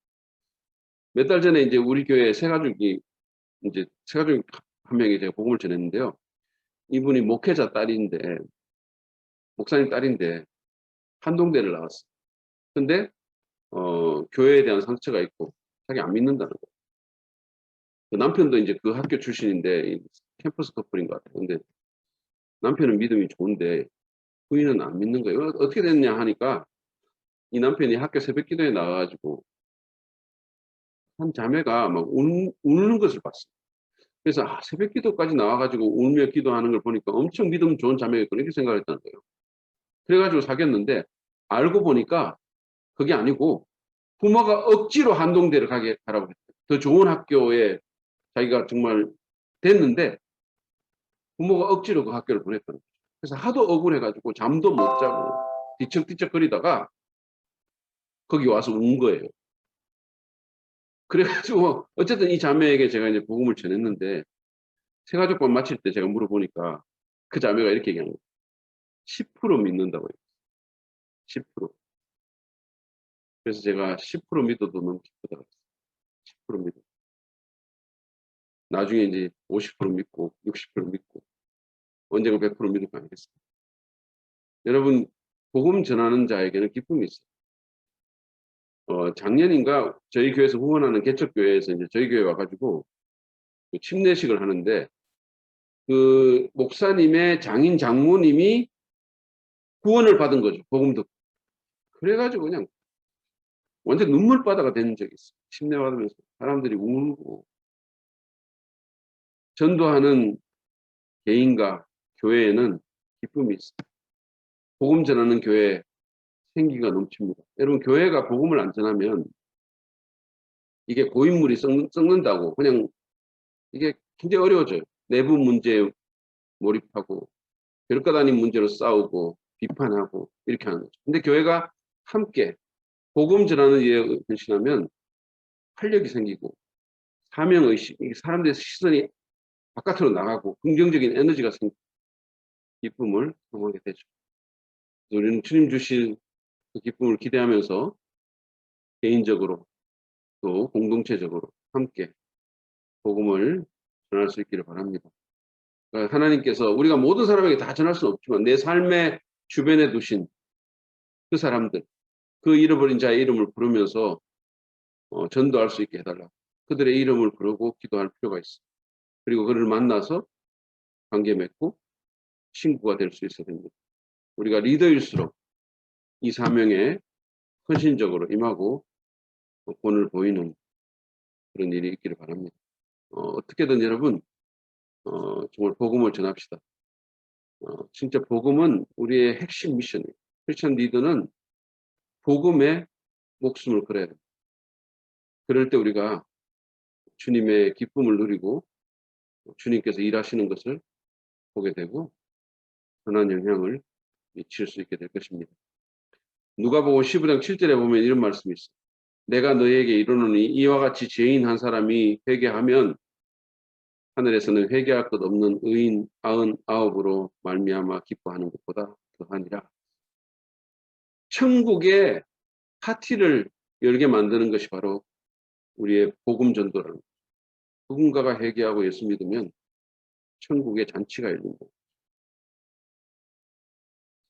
몇 달 전에 이제 우리 교회 새가족 한 명이 제가 복음을 전했는데요. 이분이 목회자 딸인데, 목사님 딸인데, 한동대를 나왔어요. 근데, 교회에 대한 상처가 있고, 자기 안 믿는다는 거예요. 그 남편도 이제 그 학교 출신인데, 캠퍼스 커플인 것 같아요. 근데 남편은 믿음이 좋은데, 부인은 안 믿는 거예요. 어떻게 됐냐 하니까, 이 남편이 학교 새벽 기도에 나와가지고, 한 자매가 막 우는 것을 봤어요. 그래서 새벽 기도까지 나와가지고 울며 기도하는 걸 보니까 엄청 믿음 좋은 자매였구나 이렇게 생각을 했다는 거예요. 그래가지고 사귀었는데 알고 보니까 그게 아니고 부모가 억지로 한동대를 가라고 했어요. 더 좋은 학교에 자기가 정말 됐는데 부모가 억지로 그 학교를 보냈다는 거예요. 그래서 하도 억울해가지고 잠도 못 자고 뒤척뒤척 거리다가 거기 와서 운 거예요. 그래가지고 어쨌든 이 자매에게 제가 이제 복음을 전했는데 새가족반 마칠 때 제가 물어보니까 그 자매가 이렇게 얘기한 거예요. 10% 믿는다고 해요. 10%. 그래서 제가 10% 믿어도 너무 기쁘다 그랬어요. 10% 믿어. 나중에 이제 50% 믿고 60% 믿고 언젠가 100% 믿을 거 아니겠습니까? 여러분 복음 전하는 자에게는 기쁨이 있어요. 작년인가 저희 교회에서 후원하는 개척교회에서 이제 저희 교회 와가지고 침례식을 하는데 그 목사님의 장인 장모님이 구원을 받은 거죠. 복음 듣고. 그래가지고 그냥 완전 눈물바다가 된 적이 있어요. 침례 받으면서 사람들이 울고. 전도하는 개인과 교회에는 기쁨이 있어요. 복음 전하는 교회 생기가 넘칩니다. 여러분, 교회가 복음을 안 전하면 이게 고인물이 썩는다고 그냥 이게 굉장히 어려워져요. 내부 문제에 몰입하고 별것 아닌 문제로 싸우고 비판하고 이렇게 하는 거죠. 근데 교회가 함께 복음 전하는 일에 헌신하면 활력이 생기고 사명의식, 사람들의 시선이 바깥으로 나가고 긍정적인 에너지가 생기고 기쁨을 경험하게 되죠. 우리는 주님 주실 그 기쁨을 기대하면서 개인적으로 또 공동체적으로 함께 복음을 전할 수 있기를 바랍니다. 그러니까 하나님께서 우리가 모든 사람에게 다 전할 수는 없지만 내 삶의 주변에 두신 그 사람들, 그 잃어버린 자의 이름을 부르면서 전도할 수 있게 해달라. 그들의 이름을 부르고 기도할 필요가 있어. 그리고 그를 만나서 관계 맺고 친구가 될 수 있어야 됩니다. 우리가 리더일수록 이 사명에 헌신적으로 임하고 본을 보이는 그런 일이 있기를 바랍니다. 어떻게든 여러분 정말 복음을 전합시다. 진짜 복음은 우리의 핵심 미션이에요. 크리스천 리더는 복음에 목숨을 걸어야 됩니다. 그럴 때 우리가 주님의 기쁨을 누리고 주님께서 일하시는 것을 보게 되고 선한 영향을 미칠 수 있게 될 것입니다. 누가복음 15장 7절에 보면 이런 말씀이 있어요. 내가 너에게 이르노니 이와 같이 죄인 한 사람이 회개하면 하늘에서는 회개할 것 없는 의인 99으로 말미암아 기뻐하는 것보다 더하니라. 천국의 파티를 열게 만드는 것이 바로 우리의 복음 전도라는 거예요. 누군가가 회개하고 예수 믿으면 천국의 잔치가 열린다.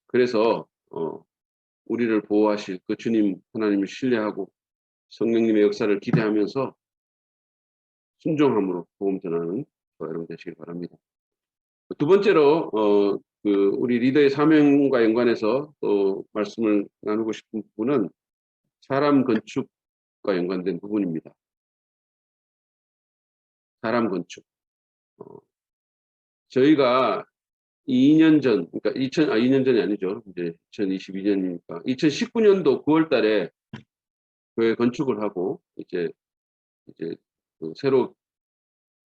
그래서 우리를 보호하실 그 주님 하나님을 신뢰하고 성령님의 역사를 기대하면서 순종함으로 복음 전하는 여러분 되시길 바랍니다. 두 번째로 우리 리더의 사명과 연관해서 또 말씀을 나누고 싶은 부분은 사람 건축과 연관된 부분입니다. 사람 건축. 저희가 2년 전, 그러니까 2년 전이 아니죠. 이제 2022년이니까 2019년도 9월 달에 교회 건축을 하고 이제 그 새로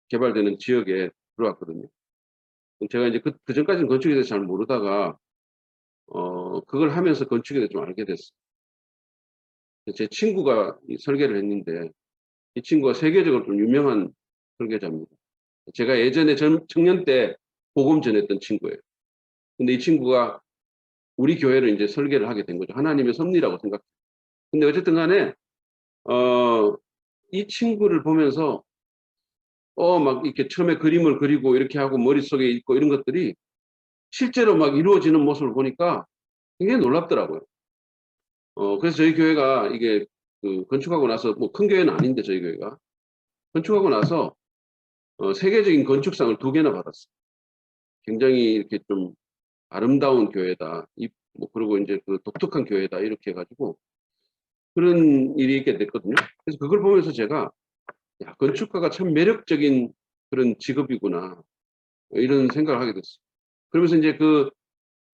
개발되는 지역에 들어왔거든요. 제가 이제 그 전까지는 건축에 대해서 잘 모르다가 그걸 하면서 건축에 대해서 좀 알게 됐어요. 제 친구가 설계를 했는데 이 친구가 세계적으로 좀 유명한 설계자입니다. 제가 예전에 청년 때 복음 전했던 친구예요. 근데 이 친구가 우리 교회를 이제 설계를 하게 된 거죠. 하나님의 섭리라고 생각해요. 근데 어쨌든 간에 이 친구를 보면서 막 이렇게 처음에 그림을 그리고 이렇게 하고 머릿속에 있고 이런 것들이 실제로 막 이루어지는 모습을 보니까 굉장히 놀랍더라고요. 그래서 저희 교회가 이게 그 건축하고 나서 뭐 큰 교회는 아닌데 저희 교회가 건축하고 나서 세계적인 건축상을 2개나 받았어요. 굉장히 이렇게 좀 아름다운 교회다. 뭐 그리고 이제 그 독특한 교회다 이렇게 해가지고 그런 일이 있게 됐거든요. 그래서 그걸 보면서 제가 야, 건축가가 참 매력적인 그런 직업이구나 이런 생각을 하게 됐어요. 그러면서 이제 그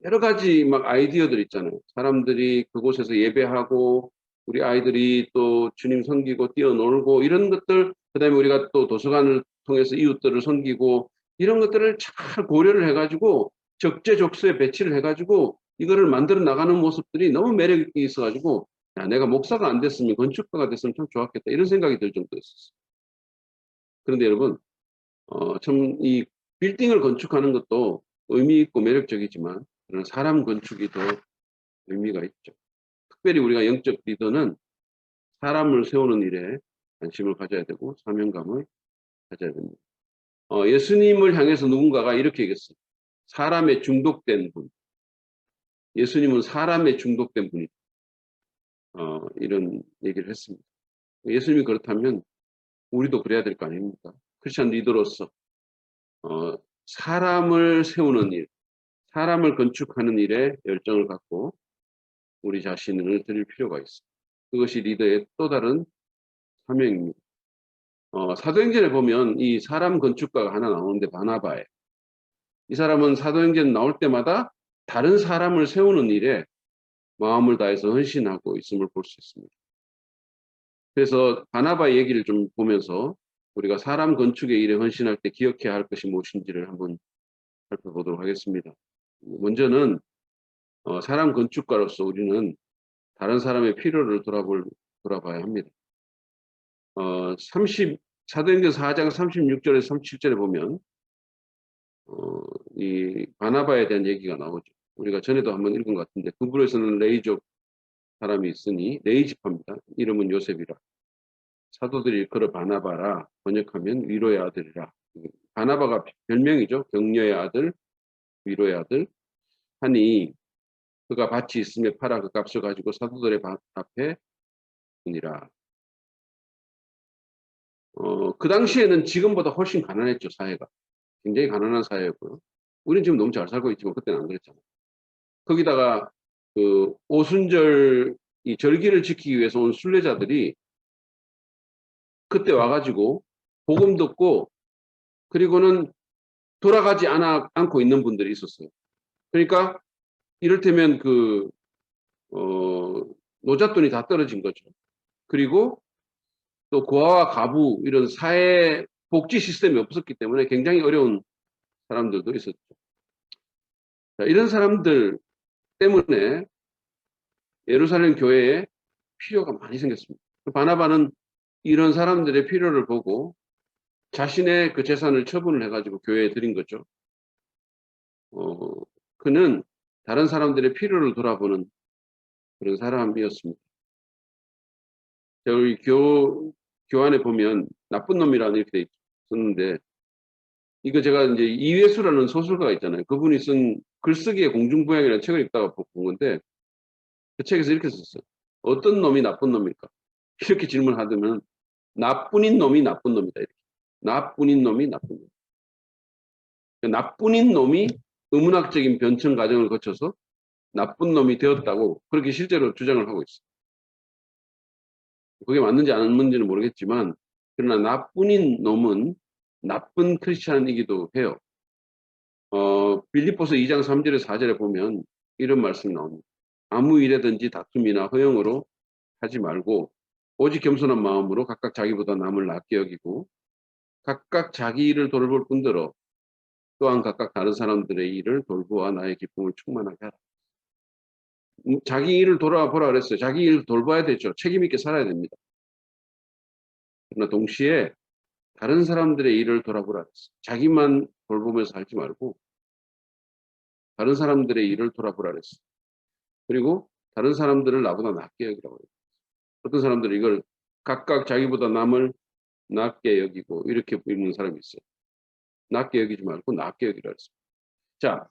여러 가지 막 아이디어들 있잖아요. 사람들이 그곳에서 예배하고 우리 아이들이 또 주님 섬기고 뛰어놀고 이런 것들, 그다음에 우리가 또 도서관을 통해서 이웃들을 섬기고 이런 것들을 잘 고려를 해가지고 적재적소에 배치를 해가지고 이거를 만들어 나가는 모습들이 너무 매력 있게 있어가지고 야, 내가 목사가 안 됐으면 건축가가 됐으면 참 좋았겠다 이런 생각이 들 정도였었어요. 그런데 여러분 참 이 빌딩을 건축하는 것도 의미 있고 매력적이지만 그런 사람 건축이 더 의미가 있죠. 특별히 우리가 영적 리더는 사람을 세우는 일에 관심을 가져야 되고 사명감을 가져야 됩니다. 예수님을 향해서 누군가가 이렇게 얘기했어요. 사람에 중독된 분. 예수님은 사람에 중독된 분이다. 이런 얘기를 했습니다. 예수님이 그렇다면 우리도 그래야 될 거 아닙니까? 크리스천 리더로서 사람을 세우는 일, 사람을 건축하는 일에 열정을 갖고 우리 자신을 드릴 필요가 있습니다. 그것이 리더의 또 다른 사명입니다. 사도행전에 보면 이 사람 건축가가 하나 나오는데 바나바예요. 이 사람은 사도행전 나올 때마다 다른 사람을 세우는 일에 마음을 다해서 헌신하고 있음을 볼 수 있습니다. 그래서 바나바의 얘기를 좀 보면서 우리가 사람 건축의 일에 헌신할 때 기억해야 할 것이 무엇인지를 한번 살펴보도록 하겠습니다. 먼저는 사람 건축가로서 우리는 다른 사람의 필요를 돌아봐야 합니다. 사도행전 4장 36절에서 37절에 보면 이 바나바에 대한 얘기가 나오죠. 우리가 전에도 한번 읽은 것 같은데 그불에서는 레이족 사람이 있으니 레이지파입니다. 이름은 요셉이라. 사도들이 일컬어 바나바라, 번역하면 위로의 아들이라. 바나바가 별명이죠. 격려의 아들, 위로의 아들 하니 그가 밭이 있음에 팔아 그 값을 가지고 사도들의 앞에 주니라. 그 당시에는 지금보다 훨씬 가난했죠. 사회가. 굉장히 가난한 사회였고요. 우리는 지금 너무 잘 살고 있지만 그때는 안 그랬잖아요. 거기다가 그 오순절 이 절기를 지키기 위해서 온 순례자들이 그때 와가지고 복음 듣고 그리고는 돌아가지 않고 있는 분들이 있었어요. 그러니까 이를테면 노잣돈이 다 떨어진 거죠. 그리고 또 고아와 가부 이런 사회 복지 시스템이 없었기 때문에 굉장히 어려운 사람들도 있었죠. 자, 이런 사람들 때문에 예루살렘 교회에 필요가 많이 생겼습니다. 바나바는 이런 사람들의 필요를 보고 자신의 그 재산을 처분을 해가지고 교회에 드린 거죠. 그는 다른 사람들의 필요를 돌아보는 그런 사람이었습니다. 우리 교환에 보면 나쁜 놈이라는 이렇게 돼 있었는데 이거 제가 이제 이회수라는 소설가가 있잖아요. 그분이 쓴 글쓰기의 공중부양이라는 책을 읽다가 본 건데 그 책에서 이렇게 썼어요. 어떤 놈이 나쁜 놈일까? 이렇게 질문하면 나뿐인 놈이 나쁜 놈이다. 이렇게. 나뿐인 놈이 나쁜 놈. 나뿐인 놈이 의문학적인 변천 과정을 거쳐서 나쁜 놈이 되었다고 그렇게 실제로 주장을 하고 있어요. 그게 맞는지 안 맞는지는 모르겠지만 그러나 나뿐인 놈은 나쁜 크리스찬이기도 해요. 빌립보서 2장 3절에 4절에 보면 이런 말씀이 나옵니다. 아무 일에든지 다툼이나 허영으로 하지 말고 오직 겸손한 마음으로 각각 자기보다 남을 낫게 여기고 각각 자기 일을 돌볼 뿐더러 또한 각각 다른 사람들의 일을 돌보아 나의 기쁨을 충만하게 하라. 자기 일을 돌아보라 그랬어요. 자기 일을 돌봐야 되죠. 책임 있게 살아야 됩니다. 그러나 동시에 다른 사람들의 일을 돌아보라 그랬어요. 자기만 돌보면서 살지 말고 다른 사람들의 일을 돌아보라 그랬어요. 그리고 다른 사람들을 나보다 낫게 여기라고 해요. 어떤 사람들은 이걸 각각 자기보다 남을 낫게 여기고 이렇게 보이는 사람이 있어요. 낫게 여기지 말고 낫게 여기라 했어요. 자,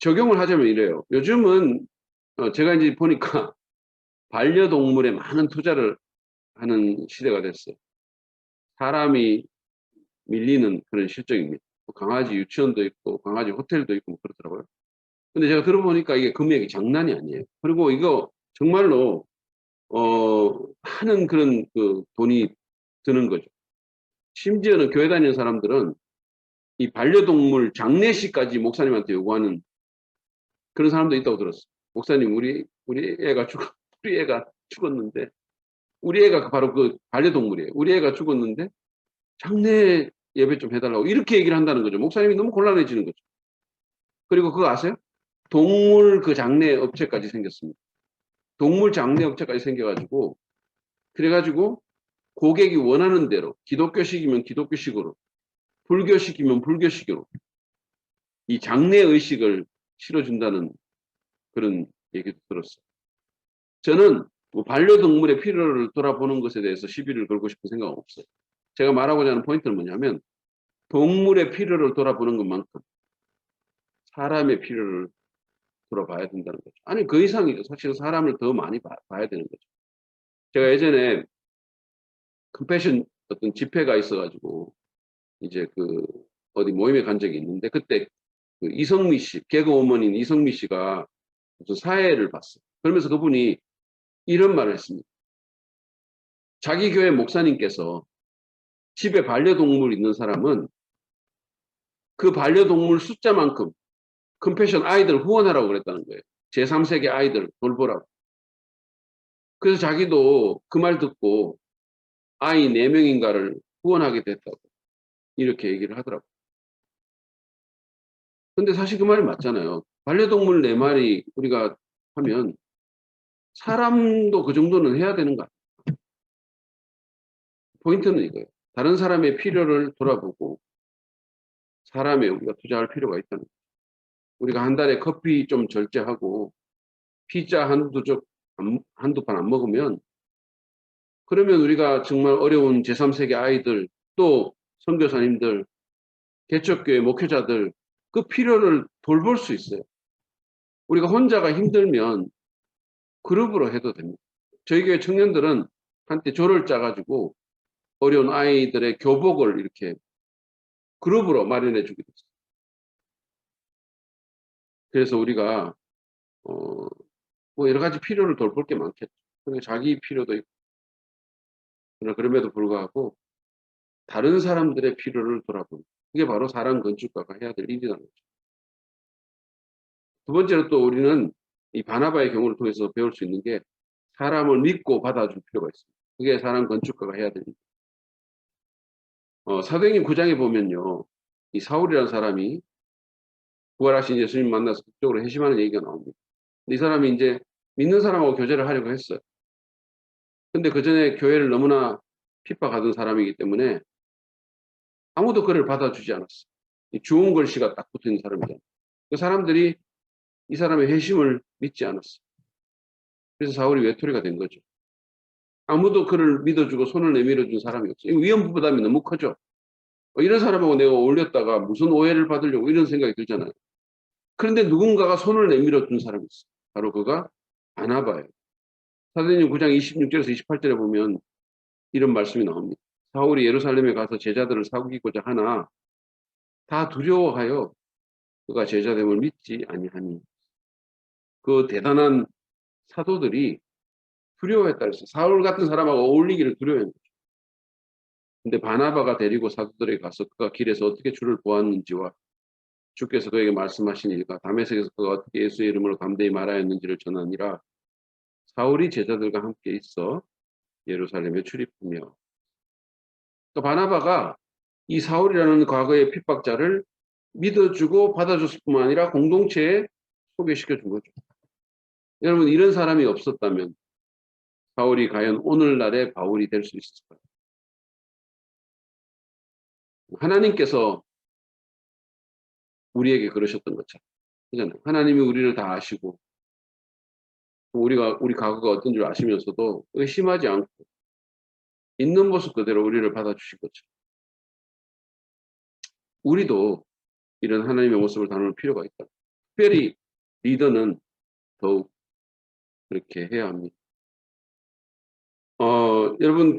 적용을 하자면 이래요. 요즘은 제가 이제 보니까 반려동물에 많은 투자를 하는 시대가 됐어요. 사람이 밀리는 그런 실정입니다. 강아지 유치원도 있고 강아지 호텔도 있고 그렇더라고요. 근데 제가 들어보니까 이게 금액이 장난이 아니에요. 그리고 이거 정말로 하는 그런 돈이 드는 거죠. 심지어는 교회 다니는 사람들은 이 반려동물 장례식까지 목사님한테 요구하는 그런 사람도 있다고 들었어요. 목사님, 우리 애가 죽었는데, 우리 애가 바로 그 반려동물이에요. 우리 애가 죽었는데, 장례 예배 좀 해달라고. 이렇게 얘기를 한다는 거죠. 목사님이 너무 곤란해지는 거죠. 그리고 그거 아세요? 동물 그 장례 업체까지 생겼습니다. 동물 장례 업체까지 생겨가지고, 그래가지고, 고객이 원하는 대로, 기독교식이면 기독교식으로, 불교식이면 불교식으로, 이 장례 의식을 실어준다는 그런 얘기도 들었어요. 저는 반려동물의 필요를 돌아보는 것에 대해서 시비를 걸고 싶은 생각은 없어요. 제가 말하고자 하는 포인트는 뭐냐면 동물의 필요를 돌아보는 것만큼 사람의 필요를 돌아봐야 된다는 거죠. 아니 그 이상이죠. 사실은 사람을 더 많이 봐야 되는 거죠. 제가 예전에 컴패션 어떤 집회가 있어가지고 이제 어디 모임에 간 적이 있는데 그때 그 이성미 씨, 개그우먼인 이성미 씨가 무슨 사회를 봤어요. 그러면서 그분이 이런 말을 했습니다. 자기 교회 목사님께서 집에 반려동물 있는 사람은 그 반려동물 숫자만큼 컴패션 아이들 후원하라고 그랬다는 거예요. 제3세계 아이들 돌보라고. 그래서 자기도 그 말 듣고 아이 4명인가를 후원하게 됐다고 이렇게 얘기를 하더라고요. 근데 사실 그 말이 맞잖아요. 반려동물 4마리 우리가 하면 사람도 그 정도는 해야 되는 거 아니에요. 포인트는 이거예요. 다른 사람의 필요를 돌아보고 사람에 우리가 투자할 필요가 있다는 거예요. 우리가 한 달에 커피 좀 절제하고 피자 한두 판 안 먹으면 그러면 우리가 정말 어려운 제3세계 아이들 또 선교사님들 개척교회 목회자들 그 필요를 돌볼 수 있어요. 우리가 혼자가 힘들면 그룹으로 해도 됩니다. 저희 교회 청년들은 한때 조를 짜가지고 어려운 아이들의 교복을 이렇게 그룹으로 마련해 주기도 했어요. 그래서 우리가 뭐 여러 가지 필요를 돌볼 게 많겠죠. 그러니까 자기 필요도 있고 그러나 그럼에도 불구하고 다른 사람들의 필요를 돌아보는 그게 바로 사람 건축가가 해야 될 일이라는 거죠. 두 번째로 또 우리는 이 바나바의 경우를 통해서 배울 수 있는 게 사람을 믿고 받아줄 필요가 있습니다. 그게 사람 건축가가 해야 됩니다. 사도행전 9장에 보면요. 이 사울이라는 사람이 부활하신 예수님 만나서 극적으로 회심하는 얘기가 나옵니다. 이 사람이 이제 믿는 사람하고 교제를 하려고 했어요. 근데 그 전에 교회를 너무나 핍박하던 사람이기 때문에 아무도 그를 받아주지 않았어요. 이 주홍 글씨가 딱 붙어 있는 사람이잖아요. 그 사람들이 이 사람의 회심을 믿지 않았어요. 그래서 사울이 외톨이가 된 거죠. 아무도 그를 믿어주고 손을 내밀어 준 사람이 없어요. 위험 부담이 너무 크죠. 이런 사람하고 내가 어울렸다가 무슨 오해를 받으려고 이런 생각이 들잖아요. 그런데 누군가가 손을 내밀어 준 사람이 있어요. 바로 그가 바나바예요. 사도행전 9장 26절에서 28절에 보면 이런 말씀이 나옵니다. 사울이 예루살렘에 가서 제자들을 사귀고자 하나 다 두려워하여 그가 제자됨을 믿지 아니하니. 그 대단한 사도들이 두려워했다 그랬어요. 사울 같은 사람하고 어울리기를 두려워했는 거죠. 근데 바나바가 데리고 사도들에게 가서 그가 길에서 어떻게 주를 보았는지와 주께서 그에게 말씀하신 일과 다메섹에서 그가 어떻게 예수의 이름으로 담대히 말하였는지를 전하니라. 사울이 제자들과 함께 있어 예루살렘에 출입하며. 그러니까 바나바가 이 사울이라는 과거의 핍박자를 믿어주고 받아줬을 뿐만 아니라 공동체에 소개시켜 준 거죠. 여러분 이런 사람이 없었다면 바울이 과연 오늘날의 바울이 될 수 있을까요? 하나님께서 우리에게 그러셨던 것처럼 그잖아요. 하나님이 우리를 다 아시고 우리 과거가 어떤 줄 아시면서도 의심하지 않고 있는 모습 그대로 우리를 받아주신 것처럼 우리도 이런 하나님의 모습을 나눌 필요가 있다. 특별히 리더는 더욱 그렇게 해야 합니다. 여러분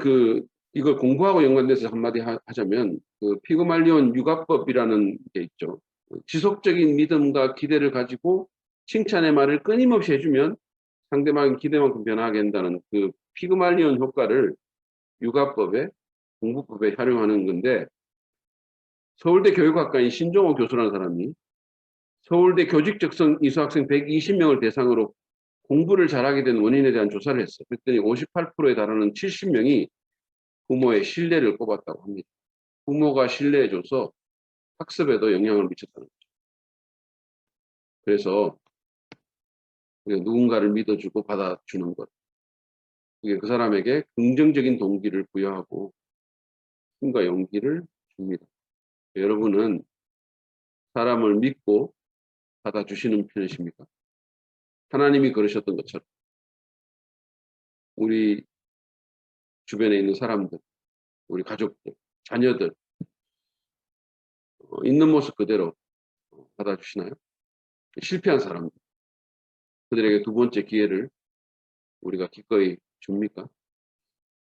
이걸 공부하고 연관돼서 한마디 하자면 그 피그말리온 육아법이라는 게 있죠. 지속적인 믿음과 기대를 가지고 칭찬의 말을 끊임없이 해주면 상대방의 기대만큼 변화하게 한다는 그 피그말리온 효과를 육아법에 공부법에 활용하는 건데 서울대 교육학과인 신종호 교수라는 사람이 서울대 교직적성 이수학생 120명을 대상으로 공부를 잘하게 된 원인에 대한 조사를 했어요. 그랬더니 58%에 달하는 70명이 부모의 신뢰를 꼽았다고 합니다. 부모가 신뢰해줘서 학습에도 영향을 미쳤다는 거죠. 그래서 누군가를 믿어주고 받아주는 것. 그게 그 사람에게 긍정적인 동기를 부여하고 힘과 용기를 줍니다. 여러분은 사람을 믿고 받아주시는 편이십니까? 하나님이 그러셨던 것처럼 우리 주변에 있는 사람들, 우리 가족들, 자녀들 있는 모습 그대로 받아주시나요? 실패한 사람들, 그들에게 두 번째 기회를 우리가 기꺼이 줍니까?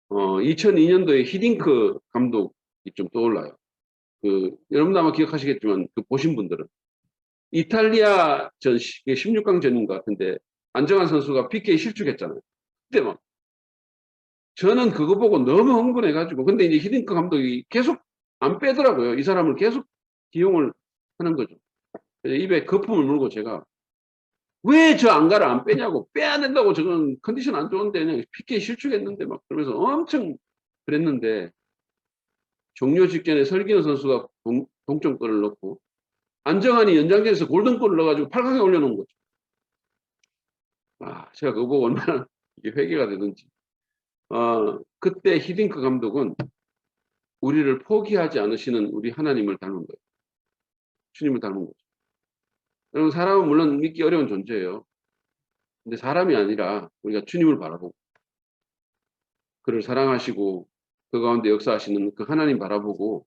2002년도에 히딩크 감독이 좀 떠올라요. 여러분도 아마 기억하시겠지만, 보신 분들은. 이탈리아 전, 16강 전인 것 같은데, 안정환 선수가 PK 실축했잖아요. 그때 막, 저는 그거 보고 너무 흥분해가지고, 근데 이제 히딩크 감독이 계속 안 빼더라고요. 이 사람을 계속 기용을 하는 거죠. 입에 거품을 물고 제가, 왜 저 안가를 안 빼냐고, 빼야 된다고, 저건 컨디션 안 좋은데, 그냥 PK 실축했는데, 막 그러면서 엄청 그랬는데, 종료 직전에 설기현 선수가 동점골을 넣고, 안정환이 연장전에서 골든골을 넣어가지고 8강에 올려놓은 거죠. 제가 그거 보고 얼마나 이게 회개가 되는지. 그때 히딩크 감독은 우리를 포기하지 않으시는 우리 하나님을 닮은 거예요. 주님을 닮은 거죠. 여러분, 사람은 물론 믿기 어려운 존재예요. 근데 사람이 아니라 우리가 주님을 바라보고, 그를 사랑하시고, 그 가운데 역사하시는 그 하나님 바라보고,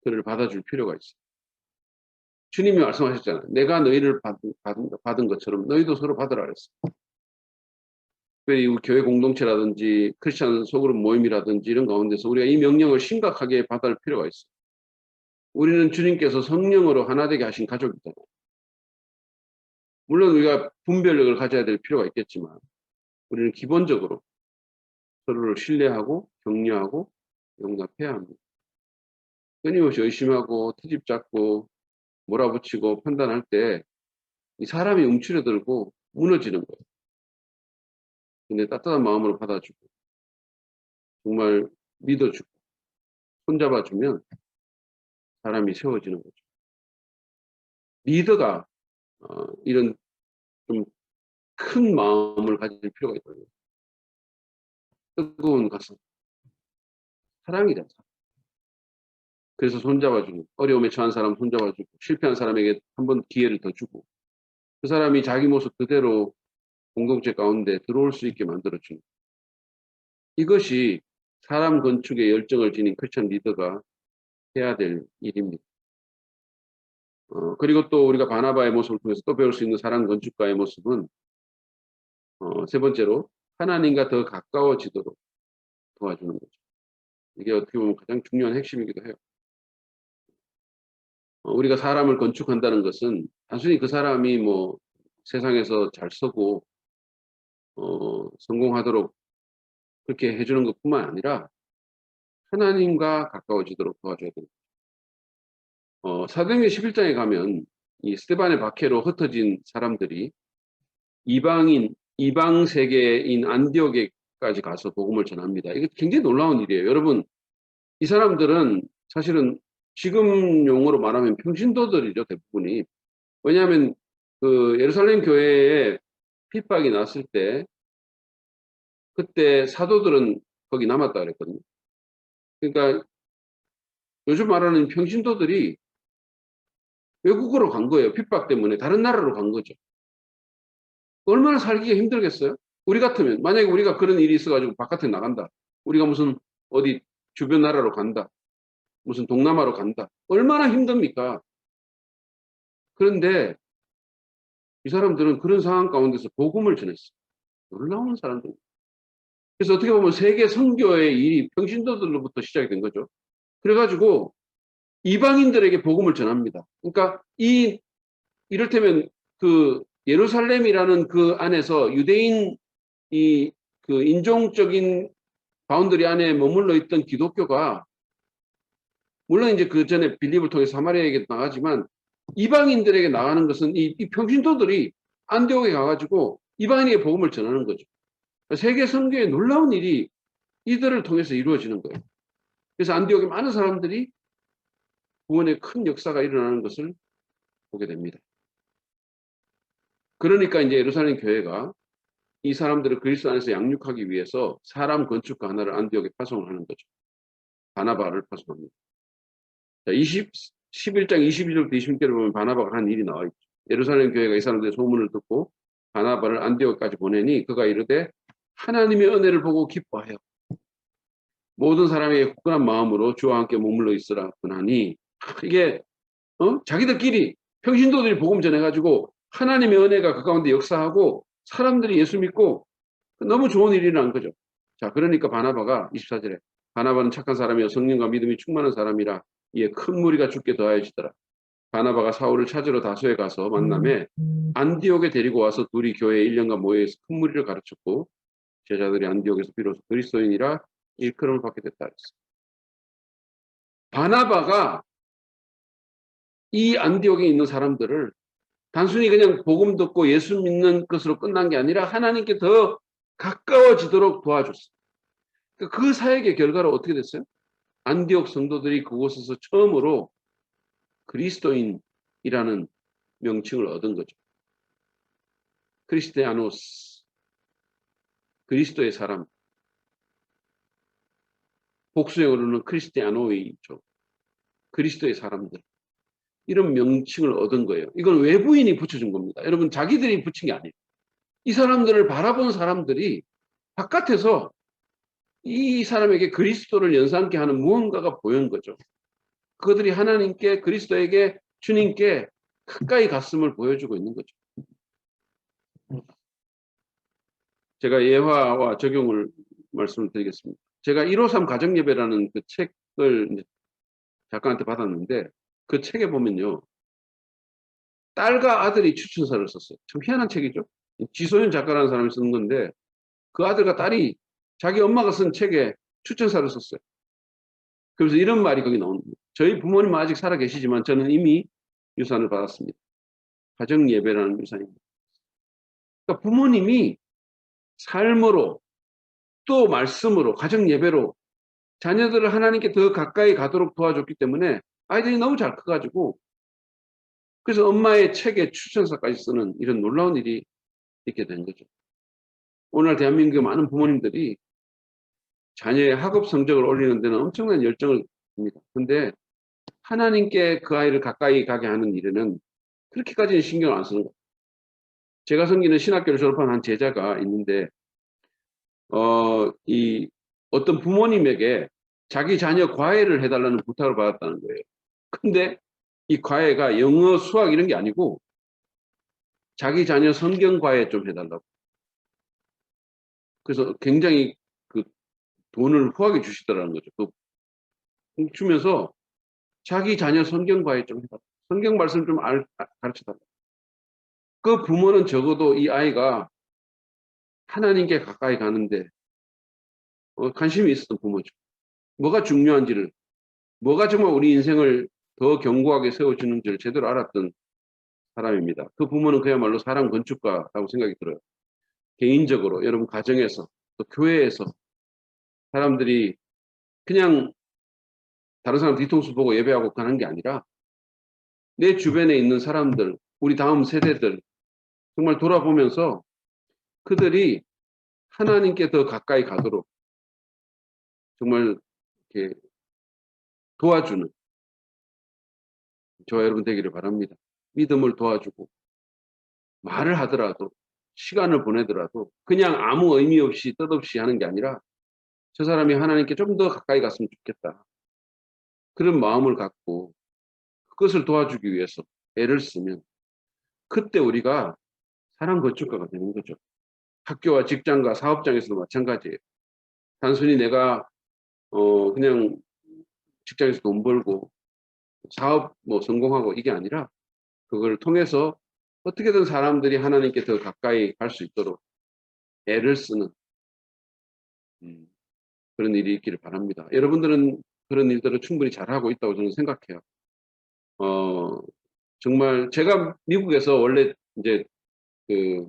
그를 받아줄 필요가 있어요. 주님이 말씀하셨잖아요. 내가 너희를 받은 것처럼 너희도 서로 받으라 그랬어요. 특별히 교회 공동체라든지 크리스찬 소그룹 모임이라든지 이런 가운데서 우리가 이 명령을 심각하게 받아들 필요가 있어요. 우리는 주님께서 성령으로 하나 되게 하신 가족이잖아요. 물론 우리가 분별력을 가져야 될 필요가 있겠지만 우리는 기본적으로 서로를 신뢰하고 격려하고 용납해야 합니다. 끊임없이 의심하고 트집 잡고 몰아붙이고 판단할 때 이 사람이 움츠러들고 무너지는 거예요. 근데 따뜻한 마음으로 받아주고 정말 믿어주고 손잡아주면 사람이 세워지는 거죠. 리더가 이런 좀 큰 마음을 가질 필요가 있거든요. 뜨거운 가슴, 사랑이다. 그래서 손잡아주고 어려움에 처한 사람 손잡아주고 실패한 사람에게 한 번 기회를 더 주고 그 사람이 자기 모습 그대로 공동체 가운데 들어올 수 있게 만들어주는 이것이 사람 건축에 열정을 지닌 크리스천 리더가 해야 될 일입니다. 그리고 또 우리가 바나바의 모습을 통해서 또 배울 수 있는 사람 건축가의 모습은 세 번째로 하나님과 더 가까워지도록 도와주는 거죠. 이게 어떻게 보면 가장 중요한 핵심이기도 해요. 우리가 사람을 건축한다는 것은 단순히 그 사람이 뭐 세상에서 잘 서고 성공하도록 그렇게 해주는 것뿐만 아니라 하나님과 가까워지도록 도와줘야 됩니다. 사도행전 11장에 가면 이 스데반의 박해로 흩어진 사람들이 이방 세계인 안디옥에까지 가서 복음을 전합니다. 이게 굉장히 놀라운 일이에요. 여러분, 이 사람들은 사실은 지금 용어로 말하면 평신도들이죠, 대부분이. 왜냐하면 그 예루살렘 교회에 핍박이 났을 때 그때 사도들은 거기 남았다 그랬거든요. 그러니까 요즘 말하는 평신도들이 외국으로 간 거예요. 핍박 때문에 다른 나라로 간 거죠. 얼마나 살기가 힘들겠어요? 우리 같으면 만약에 우리가 그런 일이 있어가지고 바깥에 나간다. 우리가 무슨 어디 주변 나라로 간다. 무슨 동남아로 간다. 얼마나 힘듭니까? 그런데 이 사람들은 그런 상황 가운데서 복음을 전했어요. 놀라운 사람들. 그래서 어떻게 보면 세계 선교의 일이 평신도들로부터 시작이 된 거죠. 그래가지고 이방인들에게 복음을 전합니다. 그러니까 이를테면 그 예루살렘이라는 그 안에서 유대인 그 인종적인 바운더리 안에 머물러 있던 기독교가 물론 이제 그 전에 빌립을 통해 사마리아에게 나가지만 이방인들에게 나가는 것은 이 평신도들이 안디옥에 가가지고 이방인에게 복음을 전하는 거죠. 세계 선교의 놀라운 일이 이들을 통해서 이루어지는 거예요. 그래서 안디옥에 많은 사람들이 구원의 큰 역사가 일어나는 것을 보게 됩니다. 그러니까 이제 예루살렘 교회가 이 사람들을 그리스도 안에서 양육하기 위해서 사람 건축가 하나를 안디옥에 파송을 하는 거죠. 바나바를 파송합니다. 자, 11장 22절부터 26절을 보면 바나바가 한 일이 나와 있죠. 예루살렘 교회가 이 사람들의 소문을 듣고 바나바를 안디옥까지 보내니 그가 이르되 하나님의 은혜를 보고 기뻐하여 모든 사람에게 굳건한 마음으로 주와 함께 머물러 있으라 하니 이게 자기들끼리 평신도들이 복음 전해가지고 하나님의 은혜가 그 가운데 역사하고 사람들이 예수 믿고 너무 좋은 일이 난 거죠. 자, 그러니까 바나바가 24절에 바나바는 착한 사람이요 성령과 믿음이 충만한 사람이라 이에 큰 무리가 죽게 더하여지더라. 바나바가 사울을 찾으러 다소에 가서 만남에 안디옥에 데리고 와서 둘이 교회에 1년간 모여서 큰 무리를 가르쳤고 제자들이 안디옥에서 비로소 그리스도인이라 일컬음을 받게 됐다 그랬어요. 바나바가 이 안디옥에 있는 사람들을 단순히 그냥 복음 듣고 예수 믿는 것으로 끝난 게 아니라 하나님께 더 가까워지도록 도와줬어요. 그 사역의 결과로 어떻게 됐어요? 안디옥 성도들이 그곳에서 처음으로 그리스도인이라는 명칭을 얻은 거죠. 크리스티아노스, 그리스도의 사람. 복수형으로는 크리스티아노이죠. 그리스도의 사람들. 이런 명칭을 얻은 거예요. 이건 외부인이 붙여준 겁니다. 여러분, 자기들이 붙인 게 아니에요. 이 사람들을 바라본 사람들이 바깥에서 이 사람에게 그리스도를 연상케 하는 무언가가 보인 거죠. 그들이 하나님께, 그리스도에게, 주님께 가까이 갔음을 보여주고 있는 거죠. 제가 예화와 적용을 말씀을 드리겠습니다. 제가 153 가정예배라는 그 책을 작가한테 받았는데 그 책에 보면요. 딸과 아들이 추천서를 썼어요. 참 희한한 책이죠. 지소연 작가라는 사람이 쓴 건데 그 아들과 딸이 자기 엄마가 쓴 책에 추천서를 썼어요. 그래서 이런 말이 거기 나옵니다. 저희 부모님은 아직 살아 계시지만 저는 이미 유산을 받았습니다. 가정예배라는 유산입니다. 그러니까 부모님이 삶으로 또 말씀으로 가정예배로 자녀들을 하나님께 더 가까이 가도록 도와줬기 때문에 아이들이 너무 잘 커가지고 그래서 엄마의 책에 추천서까지 쓰는 이런 놀라운 일이 있게 된 거죠. 오늘 대한민국의 많은 부모님들이 자녀의 학업 성적을 올리는 데는 엄청난 열정을 줍니다. 그런데 하나님께 그 아이를 가까이 가게 하는 일에는 그렇게까지는 신경을 안 쓰는 거예요. 제가 섬기는 신학교를 졸업한 한 제자가 있는데 어떤 부모님에게 자기 자녀 과외를 해달라는 부탁을 받았다는 거예요. 근데 이 과외가 영어, 수학 이런 게 아니고 자기 자녀 성경 과외 좀 해달라고. 그래서 굉장히 그 돈을 후하게 주시더라는 거죠. 그 주면서 자기 자녀 성경 과외 좀 해달라고. 성경 말씀 좀 가르쳐달라고. 그 부모는 적어도 이 아이가 하나님께 가까이 가는데 관심이 있었던 부모죠. 뭐가 중요한지를, 뭐가 정말 우리 인생을 더 견고하게 세워주는지를 제대로 알았던 사람입니다. 그 부모는 그야말로 사람 건축가라고 생각이 들어요. 개인적으로, 여러분 가정에서, 또 교회에서 사람들이 그냥 다른 사람 뒤통수 보고 예배하고 가는 게 아니라 내 주변에 있는 사람들, 우리 다음 세대들 정말 돌아보면서 그들이 하나님께 더 가까이 가도록 정말 이렇게 도와주는 저와 여러분 되기를 바랍니다. 믿음을 도와주고 말을 하더라도 시간을 보내더라도 그냥 아무 의미 없이 뜻없이 하는 게 아니라 저 사람이 하나님께 좀 더 가까이 갔으면 좋겠다. 그런 마음을 갖고 그것을 도와주기 위해서 애를 쓰면 그때 우리가 사람 건축가가 되는 거죠. 학교와 직장과 사업장에서도 마찬가지예요. 단순히 내가 그냥 직장에서 돈 벌고 사업 뭐 성공하고 이게 아니라 그걸 통해서 어떻게든 사람들이 하나님께 더 가까이 갈 수 있도록 애를 쓰는 그런 일이 있기를 바랍니다. 여러분들은 그런 일들을 충분히 잘하고 있다고 저는 생각해요. 정말 제가 미국에서 원래 이제 그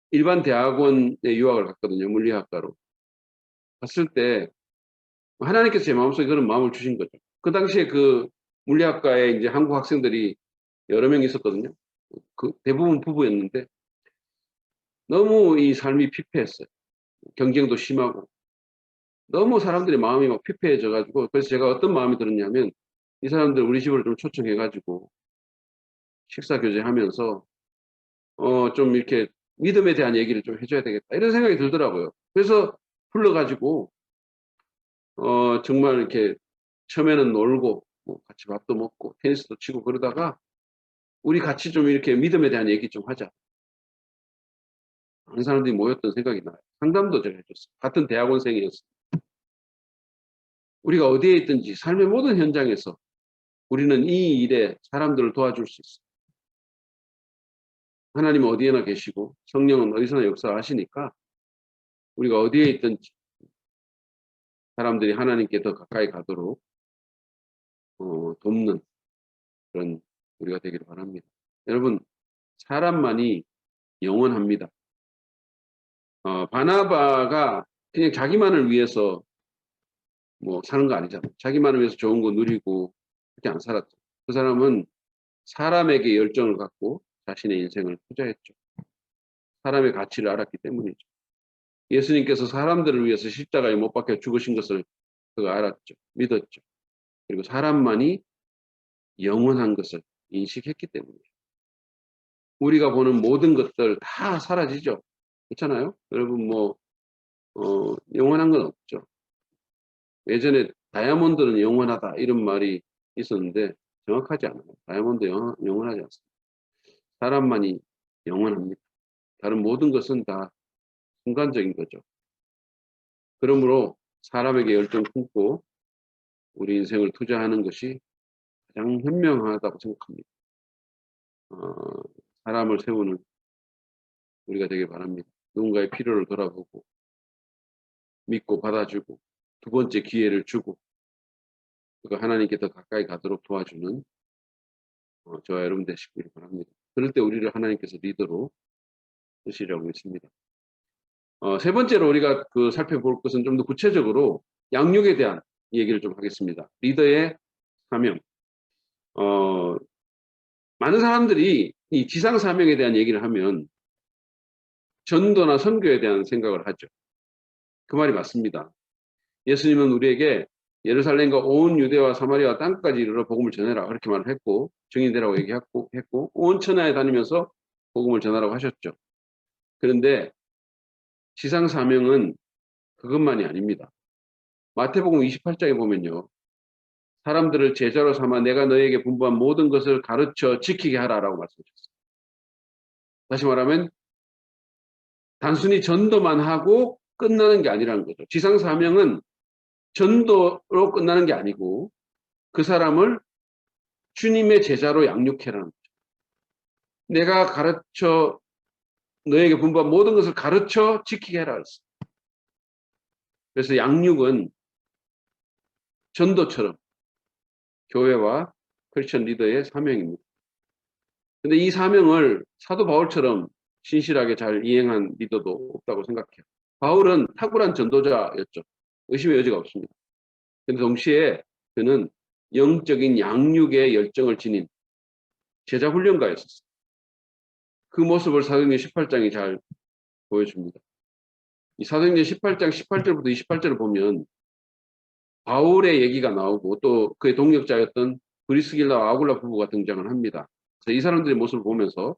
일반 대학원에 유학을 갔거든요. 물리학과로. 갔을 때 하나님께서 제 마음속에 그런 마음을 주신 거죠. 그 당시에 그 물리학과에 이제 한국 학생들이 여러 명 있었거든요. 그 대부분 부부였는데 너무 이 삶이 피폐했어요. 경쟁도 심하고 너무 사람들의 마음이 막 피폐해져 가지고 그래서 제가 어떤 마음이 들었냐면 이 사람들 우리 집으로 좀 초청해 가지고 식사 교제하면서 좀 이렇게 믿음에 대한 얘기를 좀 해줘야 되겠다 이런 생각이 들더라고요. 그래서 불러가지고 정말 이렇게 처음에는 놀고 뭐 같이 밥도 먹고 테니스도 치고 그러다가 우리 같이 좀 이렇게 믿음에 대한 얘기 좀 하자. 많은 사람들이 모였던 생각이 나요. 상담도 제가 해줬어요. 같은 대학원생이었어요. 우리가 어디에 있든지 삶의 모든 현장에서 우리는 이 일에 사람들을 도와줄 수 있어요. 하나님은 어디에나 계시고 성령은 어디서나 역사하시니까 우리가 어디에 있든지 사람들이 하나님께 더 가까이 가도록 돕는 그런 우리가 되기를 바랍니다. 여러분, 사람만이 영원합니다. 바나바가 그냥 자기만을 위해서 뭐 사는 거 아니잖아요. 자기만을 위해서 좋은 거 누리고 그렇게 안 살았죠. 그 사람은 사람에게 열정을 갖고 자신의 인생을 투자했죠. 사람의 가치를 알았기 때문이죠. 예수님께서 사람들을 위해서 십자가에 못 박혀 죽으신 것을 그가 알았죠. 믿었죠. 그리고 사람만이 영원한 것을 인식했기 때문이죠. 우리가 보는 모든 것들 다 사라지죠. 그렇잖아요? 여러분 영원한 건 없죠. 예전에 다이아몬드는 영원하다 이런 말이 있었는데 정확하지 않아요. 다이아몬드 영원하지 않습니다. 사람만이 영원합니다. 다른 모든 것은 다 순간적인 거죠. 그러므로 사람에게 열정 품고 우리 인생을 투자하는 것이 가장 현명하다고 생각합니다. 사람을 세우는 우리가 되길 바랍니다. 누군가의 필요를 돌아보고 믿고 받아주고 두 번째 기회를 주고 그가 하나님께 더 가까이 가도록 도와주는 저와 여러분 되시길 바랍니다. 그럴 때 우리를 하나님께서 리더로 쓰시려고 있습니다. 세 번째로 우리가 살펴볼 것은 좀 더 구체적으로 양육에 대한 얘기를 좀 하겠습니다. 리더의 사명. 많은 사람들이 이 지상 사명에 대한 얘기를 하면 전도나 선교에 대한 생각을 하죠. 그 말이 맞습니다. 예수님은 우리에게 예루살렘과 온 유대와 사마리아 땅까지 이르러 복음을 전해라 그렇게 말을 했고 증인되라고 얘기했고 온 천하에 다니면서 복음을 전하라고 하셨죠. 그런데 지상 사명은 그것만이 아닙니다. 마태복음 28장에 보면요. 사람들을 제자로 삼아 내가 너에게 분부한 모든 것을 가르쳐 지키게 하라라고 말씀하셨어요. 다시 말하면 단순히 전도만 하고 끝나는 게 아니라는 거죠. 지상 사명은 전도로 끝나는 게 아니고 그 사람을 주님의 제자로 양육해라는 거죠. 내가 가르쳐 너에게 분부한 모든 것을 가르쳐 지키게 해라 했어요. 그래서 양육은 전도처럼 교회와 크리스천 리더의 사명입니다. 근데 이 사명을 사도 바울처럼 신실하게 잘 이행한 리더도 없다고 생각해요. 바울은 탁월한 전도자였죠. 의심의 여지가 없습니다. 근데 동시에 그는 영적인 양육의 열정을 지닌 제자 훈련가였었어요. 그 모습을 사도행전 18장이 잘 보여줍니다. 이 사도행전 18장 18절부터 28절을 보면 바울의 얘기가 나오고 또 그의 동역자였던 브리스길라와 아굴라 부부가 등장을 합니다. 그래서 이 사람들의 모습을 보면서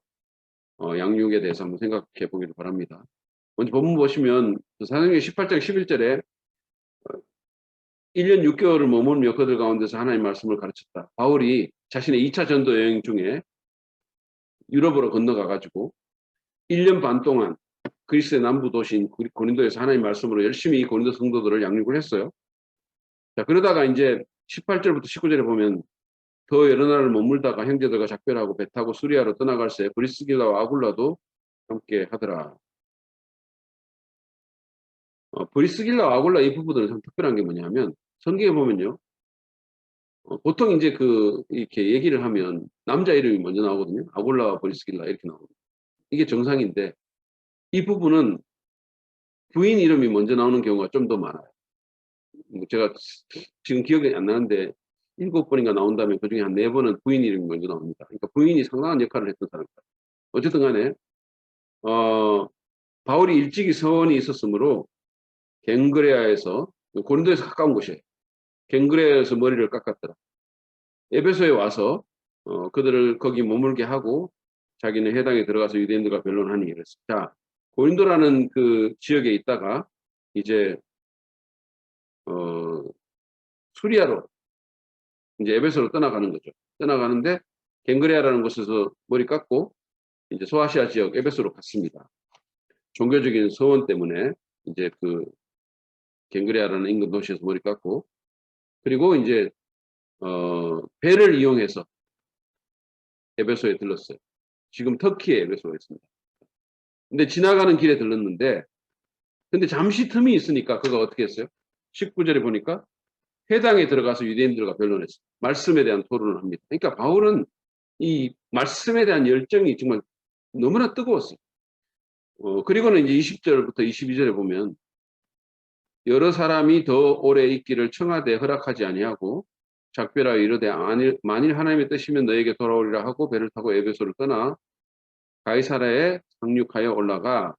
양육에 대해서 한번 생각해 보기를 바랍니다. 먼저 본문 보시면 사도행전 18장 11절에 1년 6개월을 머물며 그들 가운데서 하나님의 말씀을 가르쳤다. 바울이 자신의 2차 전도 여행 중에 유럽으로 건너가가지고 1년 반 동안 그리스의 남부 도시인 고린도에서 하나님의 말씀으로 열심히 고린도 성도들을 양육을 했어요. 자, 그러다가 이제 18절부터 19절에 보면 더 여러 날을 머물다가 형제들과 작별하고 배 타고 수리아로 떠나갈새 브리스길라와 아굴라도 함께 하더라. 브리스길라와 아굴라 이 부부들은 참 특별한 게 뭐냐면 성경에 보면요. 보통 이제 이렇게 얘기를 하면 남자 이름이 먼저 나오거든요. 아굴라와 브리스길라 이렇게 나오거든요. 이게 정상인데 이 부분은 부인 이름이 먼저 나오는 경우가 좀 더 많아요. 제가 지금 기억이 안 나는데 7번인가 나온 다음에 그중에 한 4번은 부인 이름이 먼저 나옵니다. 그러니까 부인이 상당한 역할을 했던 사람입니다. 어쨌든 간에 바울이 일찍이 서원이 있었으므로 갱그레아에서 고린도에서 가까운 곳이에요. 갱그레아에서 머리를 깎았더라. 에베소에 와서 그들을 거기 머물게 하고 자기는 해당에 들어가서 유대인들과 변론하니 이랬어요. 자, 고린도라는 그 지역에 있다가 이제 수리아로 이제 에베소로 떠나가는 거죠. 떠나가는데 갱그레아라는 곳에서 머리 깎고 이제 소아시아 지역 에베소로 갔습니다. 종교적인 소원 때문에 이제 갱그레아라는 인근 도시에서 머리 깎고 그리고 이제 배를 이용해서 에베소에 들렀어요. 지금 터키에 에베소가 있습니다. 근데 지나가는 길에 들렀는데, 근데 잠시 틈이 있으니까 그가 어떻게 했어요? 19절에 보니까 회당에 들어가서 유대인들과 변론했어요. 말씀에 대한 토론을 합니다. 그러니까 바울은 이 말씀에 대한 열정이 정말 너무나 뜨거웠어요. 그리고는 이제 20절부터 22절에 보면 여러 사람이 더 오래 있기를 청하되 허락하지 아니하고 작별하여 이르되 만일 하나님의 뜻이면 너에게 돌아오리라 하고 배를 타고 에베소를 떠나 가이사라에 상륙하여 올라가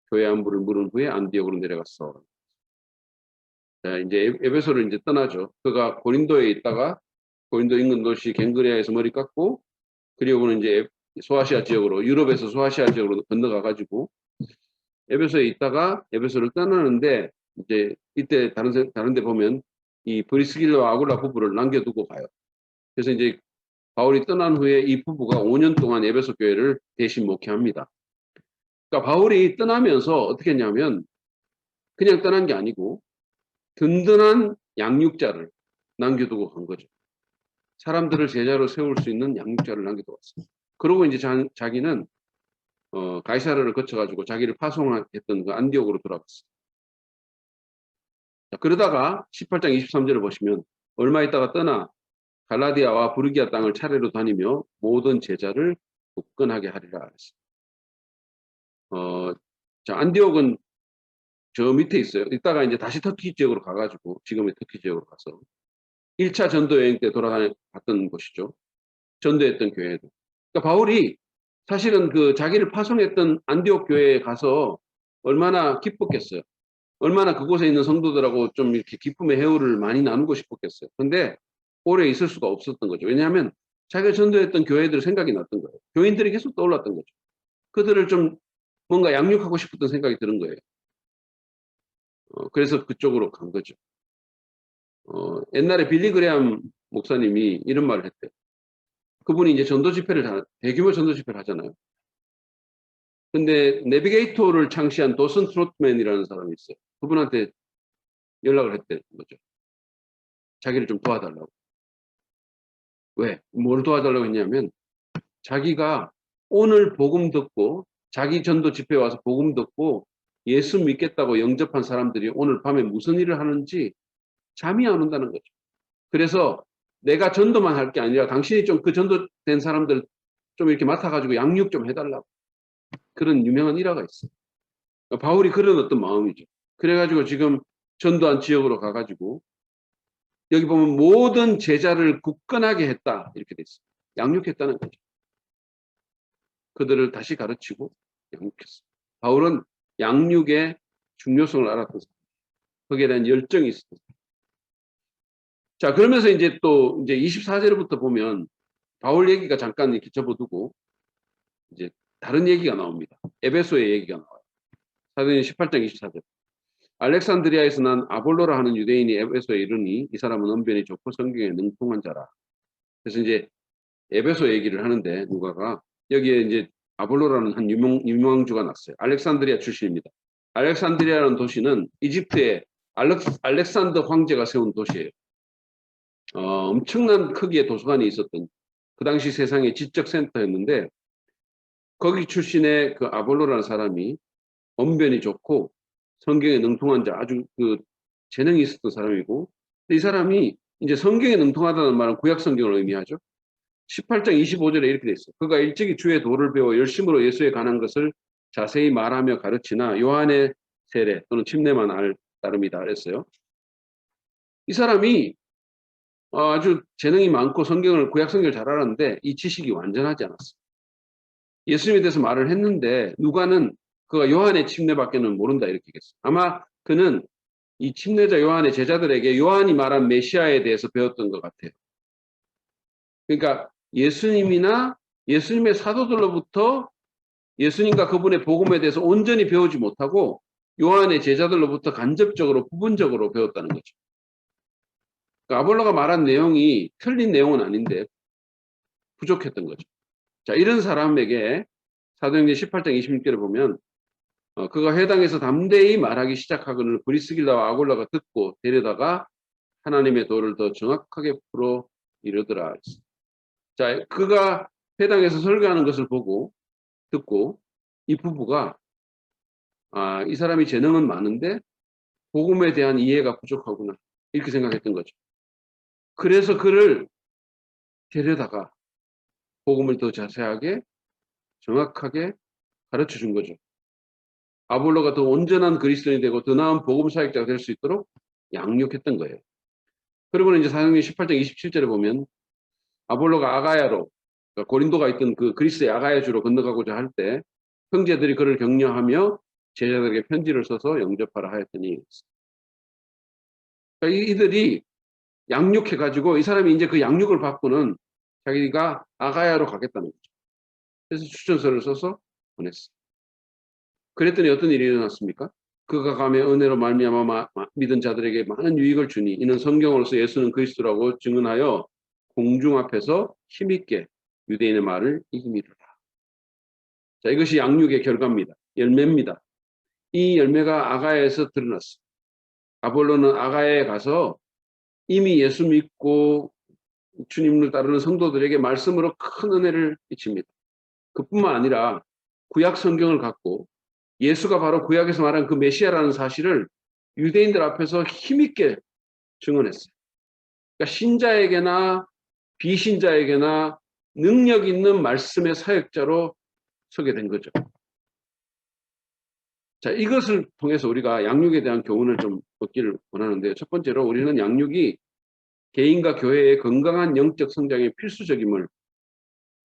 교회 안부를 물은 후에 안디옥으로 내려갔어. 자, 이제 에베소를 이제 떠나죠. 그가 고린도에 있다가 고린도 인근 도시 갱그레아에서 머리 깎고 그리고는 이제 소아시아 지역으로 유럽에서 소아시아 지역으로 건너가 가지고 에베소에 있다가 에베소를 떠나는데 이제 이때 다른 데 보면 이 브리스길라와 아굴라 부부를 남겨두고 가요. 그래서 이제 바울이 떠난 후에 이 부부가 5년 동안 에베소 교회를 대신 목회합니다. 그러니까 바울이 떠나면서 어떻게 했냐면 그냥 떠난 게 아니고 든든한 양육자를 남겨두고 간 거죠. 사람들을 제자로 세울 수 있는 양육자를 남겨두고 왔습니다. 그러고 이제 자기는 가이사르를 거쳐가지고 자기를 파송했던 그 안디옥으로 돌아갔어요. 자, 그러다가 18장 23절을 보시면 얼마 있다가 떠나 갈라디아와 부르기아 땅을 차례로 다니며 모든 제자를 굳건하게 하리라 했어요. 자, 안디옥은 저 밑에 있어요. 이따가 이제 다시 터키 지역으로 가가지고 지금의 터키 지역으로 가서 1차 전도 여행 때 돌아갔던 곳이죠. 전도했던 교회도. 그러니까 바울이 사실은 그 자기를 파송했던 안디옥 교회에 가서 얼마나 기뻤겠어요. 얼마나 그곳에 있는 성도들하고 좀 이렇게 기쁨의 해우를 많이 나누고 싶었겠어요. 근데 오래 있을 수가 없었던 거죠. 왜냐하면 자기가 전도했던 교회들 생각이 났던 거예요. 교인들이 계속 떠올랐던 거죠. 그들을 좀 뭔가 양육하고 싶었던 생각이 드는 거예요. 그래서 그쪽으로 간 거죠. 옛날에 빌리 그레함 목사님이 이런 말을 했대요. 그분이 이제 대규모 전도 집회를 하잖아요. 근데 내비게이터를 창시한 도슨 트롯맨이라는 사람이 있어요. 그분한테 연락을 했다는 거죠. 자기를 좀 도와달라고. 왜? 뭘 도와달라고 했냐면 자기가 오늘 복음 듣고 자기 전도 집회에 와서 복음 듣고 예수 믿겠다고 영접한 사람들이 오늘 밤에 무슨 일을 하는지 잠이 안 온다는 거죠. 그래서 내가 전도만 할 게 아니라 당신이 좀 그 전도된 사람들 좀 이렇게 맡아가지고 양육 좀 해달라고. 그런 유명한 일화가 있어요. 바울이 그런 어떤 마음이죠. 그래가지고 지금 전도한 지역으로 가가지고 여기 보면 모든 제자를 굳건하게 했다 이렇게 돼 있어요. 양육했다는 거죠. 그들을 다시 가르치고 양육했어요. 바울은 양육의 중요성을 알았던 사람. 거기에 대한 열정이 있었던 사람. 자, 그러면서 이제 또 이제 24절부터 보면 바울 얘기가 잠깐 이렇게 접어두고 이제 다른 얘기가 나옵니다. 에베소의 얘기가 나와요. 사도행 18장 24절. 알렉산드리아에서 난 아볼로라 하는 유대인이 에베소에 이르니 이 사람은 언변이 좋고 성경에 능통한 자라. 그래서 이제 에베소 얘기를 하는데 누가가 여기에 이제 아볼로라는 한 유명한 주가 났어요. 알렉산드리아 출신입니다. 알렉산드리아라는 도시는 이집트의 알렉산더 황제가 세운 도시예요. 엄청난 크기의 도서관이 있었던 그 당시 세상의 지적 센터였는데 거기 출신의 그 아볼로라는 사람이 언변이 좋고 성경에 능통한 자, 아주 그 재능이 있었던 사람이고 이 사람이 이제 성경에 능통하다는 말은 구약 성경을 의미하죠. 18장 25절에 이렇게 돼 있어요. 그가 일찍이 주의 도를 배워 열심으로 예수에 관한 것을 자세히 말하며 가르치나 요한의 세례 또는 침례만 알 따름이다 그랬어요. 이 사람이 아주 재능이 많고 구약 성경을 잘 알았는데 이 지식이 완전하지 않았어요. 예수님에 대해서 말을 했는데 누가는 그가 요한의 침례밖에는 모른다 이렇게 얘기했어요. 아마 그는 이 침례자 요한의 제자들에게 요한이 말한 메시아에 대해서 배웠던 것 같아요. 그러니까 예수님이나 예수님의 사도들로부터 예수님과 그분의 복음에 대해서 온전히 배우지 못하고 요한의 제자들로부터 간접적으로 부분적으로 배웠다는 거죠. 그러니까 아볼로가 말한 내용이 틀린 내용은 아닌데 부족했던 거죠. 자, 이런 사람에게 사도행전 18장 26절을 보면 그가 회당에서 담대히 말하기 시작하거늘 브리스길라와 아굴라가 듣고 데려다가 하나님의 도를 더 정확하게 풀어 이르더라. 자, 그가 회당에서 설교하는 것을 보고 듣고 이 부부가 이 사람이 재능은 많은데 복음에 대한 이해가 부족하구나 이렇게 생각했던 거죠. 그래서 그를 데려다가 복음을 더 자세하게 정확하게 가르쳐 준 거죠. 아볼로가 더 온전한 그리스도인이 되고 더 나은 복음 사역자가 될 수 있도록 양육했던 거예요. 그러고는 이제 사도행전 18장 27절에 보면 아볼로가 아가야로 그러니까 고린도가 있던 그 그리스의 아가야주로 건너가고자 할 때 형제들이 그를 격려하며 제자들에게 편지를 써서 영접하라 하였더니 그러니까 이들이 양육해가지고 이 사람이 이제 그 양육을 받고는 자기가 아가야로 가겠다는 거죠. 그래서 추천서를 써서 보냈어요. 그랬더니 어떤 일이 일어났습니까? 그가 가며 은혜로 말미암아 믿은 자들에게 많은 유익을 주니 이는 성경으로서 예수는 그리스도라고 증언하여 공중 앞에서 힘있게 유대인의 말을 이기미르라. 자, 이것이 양육의 결과입니다. 열매입니다. 이 열매가 아가야에서 드러났어요. 아볼로는 아가야에 가서 이미 예수 믿고 주님을 따르는 성도들에게 말씀으로 큰 은혜를 끼칩니다. 그뿐만 아니라 구약 성경을 갖고 예수가 바로 구약에서 말한 그 메시아라는 사실을 유대인들 앞에서 힘있게 증언했어요. 그러니까 신자에게나 비신자에게나 능력 있는 말씀의 사역자로 서게 된 거죠. 자, 이것을 통해서 우리가 양육에 대한 교훈을 좀 얻기를 원하는데요. 첫 번째로 우리는 양육이 개인과 교회의 건강한 영적 성장에 필수적임을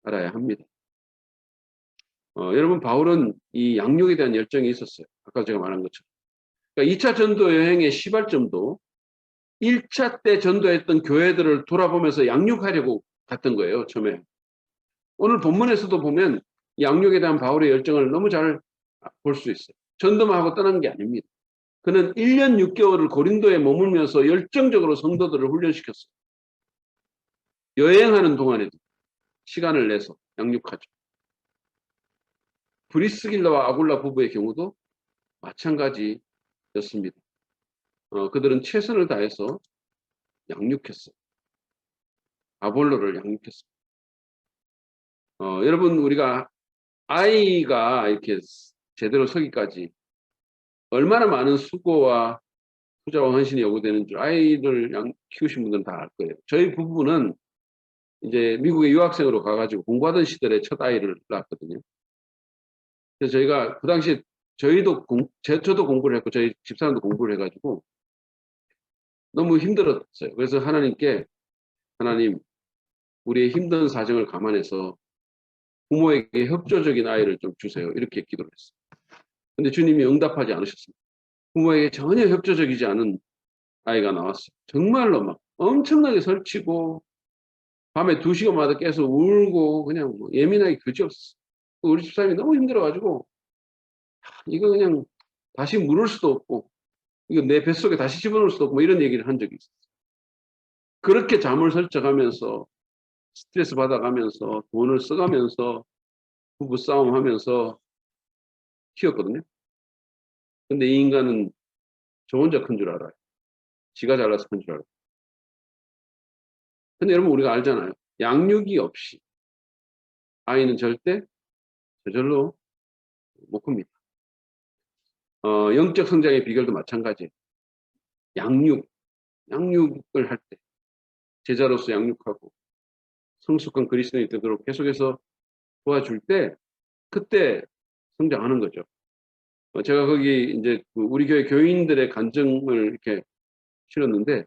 알아야 합니다. 여러분, 바울은 이 양육에 대한 열정이 있었어요. 아까 제가 말한 것처럼. 그러니까 2차 전도 여행의 시발점도 1차 때 전도했던 교회들을 돌아보면서 양육하려고 갔던 거예요, 처음에. 오늘 본문에서도 보면 양육에 대한 바울의 열정을 너무 잘 볼 수 있어요. 전도만 하고 떠난 게 아닙니다. 그는 1년 6개월을 고린도에 머물면서 열정적으로 성도들을 훈련시켰어요. 여행하는 동안에도 시간을 내서 양육하죠. 브리스길라와 아굴라 부부의 경우도 마찬가지였습니다. 그들은 최선을 다해서 양육했어요. 아볼로를 양육했어요. 여러분, 우리가 아이가 이렇게 제대로 서기까지 얼마나 많은 수고와 투자와 헌신이 요구되는 줄 아이를 키우신 분들은 다 알 거예요. 저희 부부는 이제 미국에 유학생으로 가가지고 공부하던 시절에 첫 아이를 낳았거든요. 그래서 저희가 그 당시에 저도 공부를 했고 저희 집사람도 공부를 해가지고 너무 힘들었어요. 그래서 하나님께 하나님 우리의 힘든 사정을 감안해서 부모에게 협조적인 아이를 좀 주세요. 이렇게 기도를 했어요. 근데 주님이 응답하지 않으셨습니다. 부모에게 전혀 협조적이지 않은 아이가 나왔어요. 정말로 막 엄청나게 설치고 밤에 2시간마다 깨서 울고 그냥 뭐 예민하게 그지없었어요. 우리 집사람이 너무 힘들어가지고 이거 그냥 다시 물을 수도 없고 이거 내 뱃속에 다시 집어넣을 수도 없고 뭐 이런 얘기를 한 적이 있었어요. 그렇게 잠을 설쳐가면서 스트레스 받아가면서 돈을 써가면서 부부싸움 하면서 키웠거든요. 근데 이 인간은 저 혼자 큰 줄 알아요. 지가 잘나서 큰 줄 알아요. 근데 여러분 우리가 알잖아요. 양육이 없이 아이는 절대 저절로 못 큽니다. 영적 성장의 비결도 마찬가지예요. 양육을 할 때 제자로서 양육하고 성숙한 그리스도인이 되도록 계속해서 도와줄 때 그때 성장하는 거죠. 제가 거기 이제 우리 교회 교인들의 간증을 이렇게 실었는데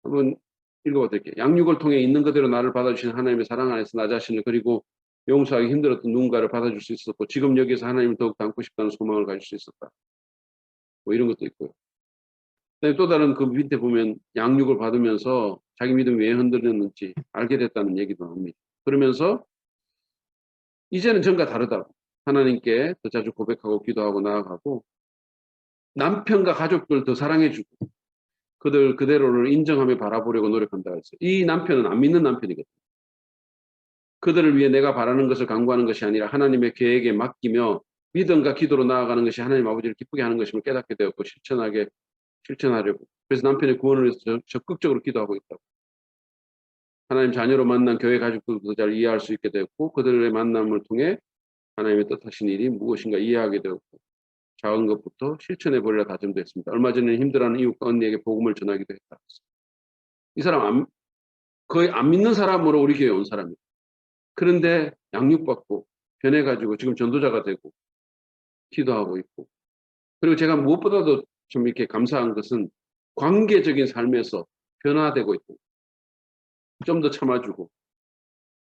한번 읽어봐 드릴게요. 양육을 통해 있는 그대로 나를 받아주신 하나님의 사랑 안에서 나 자신을 그리고 용서하기 힘들었던 누군가를 받아줄 수 있었고 지금 여기서 하나님을 더욱 닮고 싶다는 소망을 가질 수 있었다. 뭐 이런 것도 있고요. 또 다른 그 밑에 보면 양육을 받으면서 자기 믿음이 왜 흔들렸는지 알게 됐다는 얘기도 합니다. 그러면서 이제는 전과 다르다고 하나님께 더 자주 고백하고 기도하고 나아가고 남편과 가족들 더 사랑해주고 그들 그대로를 인정하며 바라보려고 노력한다 했어요. 이 남편은 안 믿는 남편이거든요. 그들을 위해 내가 바라는 것을 강구하는 것이 아니라 하나님의 계획에 맡기며 믿음과 기도로 나아가는 것이 하나님 아버지를 기쁘게 하는 것임을 깨닫게 되었고 실천하게 실천하려고. 그래서 남편의 구원을 위해서 적극적으로 기도하고 있다고. 하나님 자녀로 만난 교회 가족들도 잘 이해할 수 있게 되었고 그들의 만남을 통해 하나님의 뜻하신 일이 무엇인가 이해하게 되었고 작은 것부터 실천해 보리라 다짐됐습니다. 얼마 전에 힘들어하는 이웃과 언니에게 복음을 전하기도 했다. 이 사람 거의 안 믿는 사람으로 우리 교회에 온 사람이에요. 그런데 양육받고 변해가지고 지금 전도자가 되고 기도하고 있고 그리고 제가 무엇보다도 좀 이렇게 감사한 것은 관계적인 삶에서 변화되고 있고 좀 더 참아주고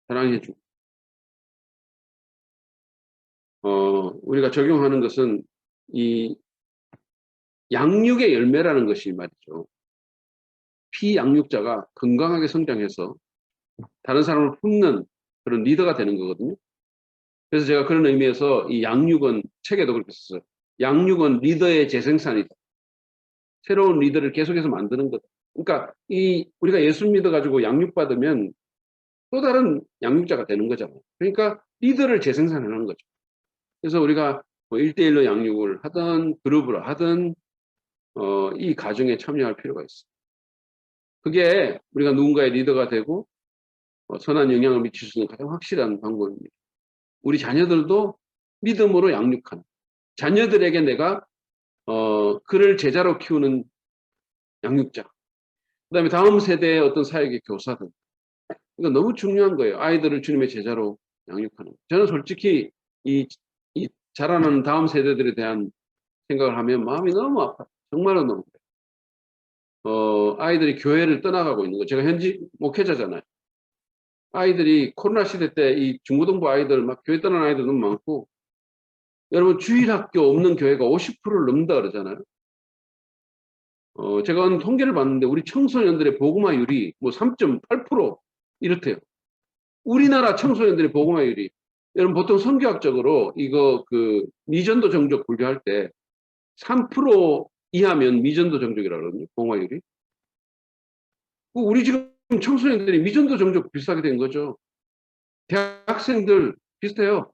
사랑해주고 우리가 적용하는 것은 이 양육의 열매라는 것이 말이죠. 피양육자가 건강하게 성장해서 다른 사람을 품는 그런 리더가 되는 거거든요. 그래서 제가 그런 의미에서 이 양육은 책에도 그렇게 썼어요. 양육은 리더의 재생산이다. 새로운 리더를 계속해서 만드는 것. 그러니까 우리가 예수 믿어가지고 양육받으면 또 다른 양육자가 되는 거잖아요. 그러니까 리더를 재생산하는 거죠. 그래서 우리가 뭐 1대1로 양육을 하든 그룹으로 하든 이 과정에 참여할 필요가 있어요. 그게 우리가 누군가의 리더가 되고 선한 영향을 미칠 수 있는 가장 확실한 방법입니다. 우리 자녀들도 믿음으로 양육하는 자녀들에게 내가 그를 제자로 키우는 양육자. 그다음에 다음 세대의 어떤 사역의 교사들. 이거 너무 중요한 거예요. 아이들을 주님의 제자로 양육하는. 저는 솔직히 이 자라나는 다음 세대들에 대한 생각을 하면 마음이 너무 아파요. 정말로 너무 그래요. 아이들이 교회를 떠나가고 있는 거. 제가 현지 목회자잖아요. 아이들이 코로나 시대 때 이 중고등부 아이들 막 교회 떠나는 아이들 너무 많고 여러분 주일학교 없는 교회가 50%를 넘는다 그러잖아요. 제가 통계를 봤는데 우리 청소년들의 복음화율이 뭐 3.8% 이렇대요. 우리나라 청소년들의 복음화율이 여러분 보통 성교학적으로 이거 그 미전도 정족 분류할 때 3% 이하면 미전도 정족이라고 그러거든요. 복음화율이. 우리 지금 청소년들이 미전도 정족 비슷하게 된 거죠. 대학생들 비슷해요.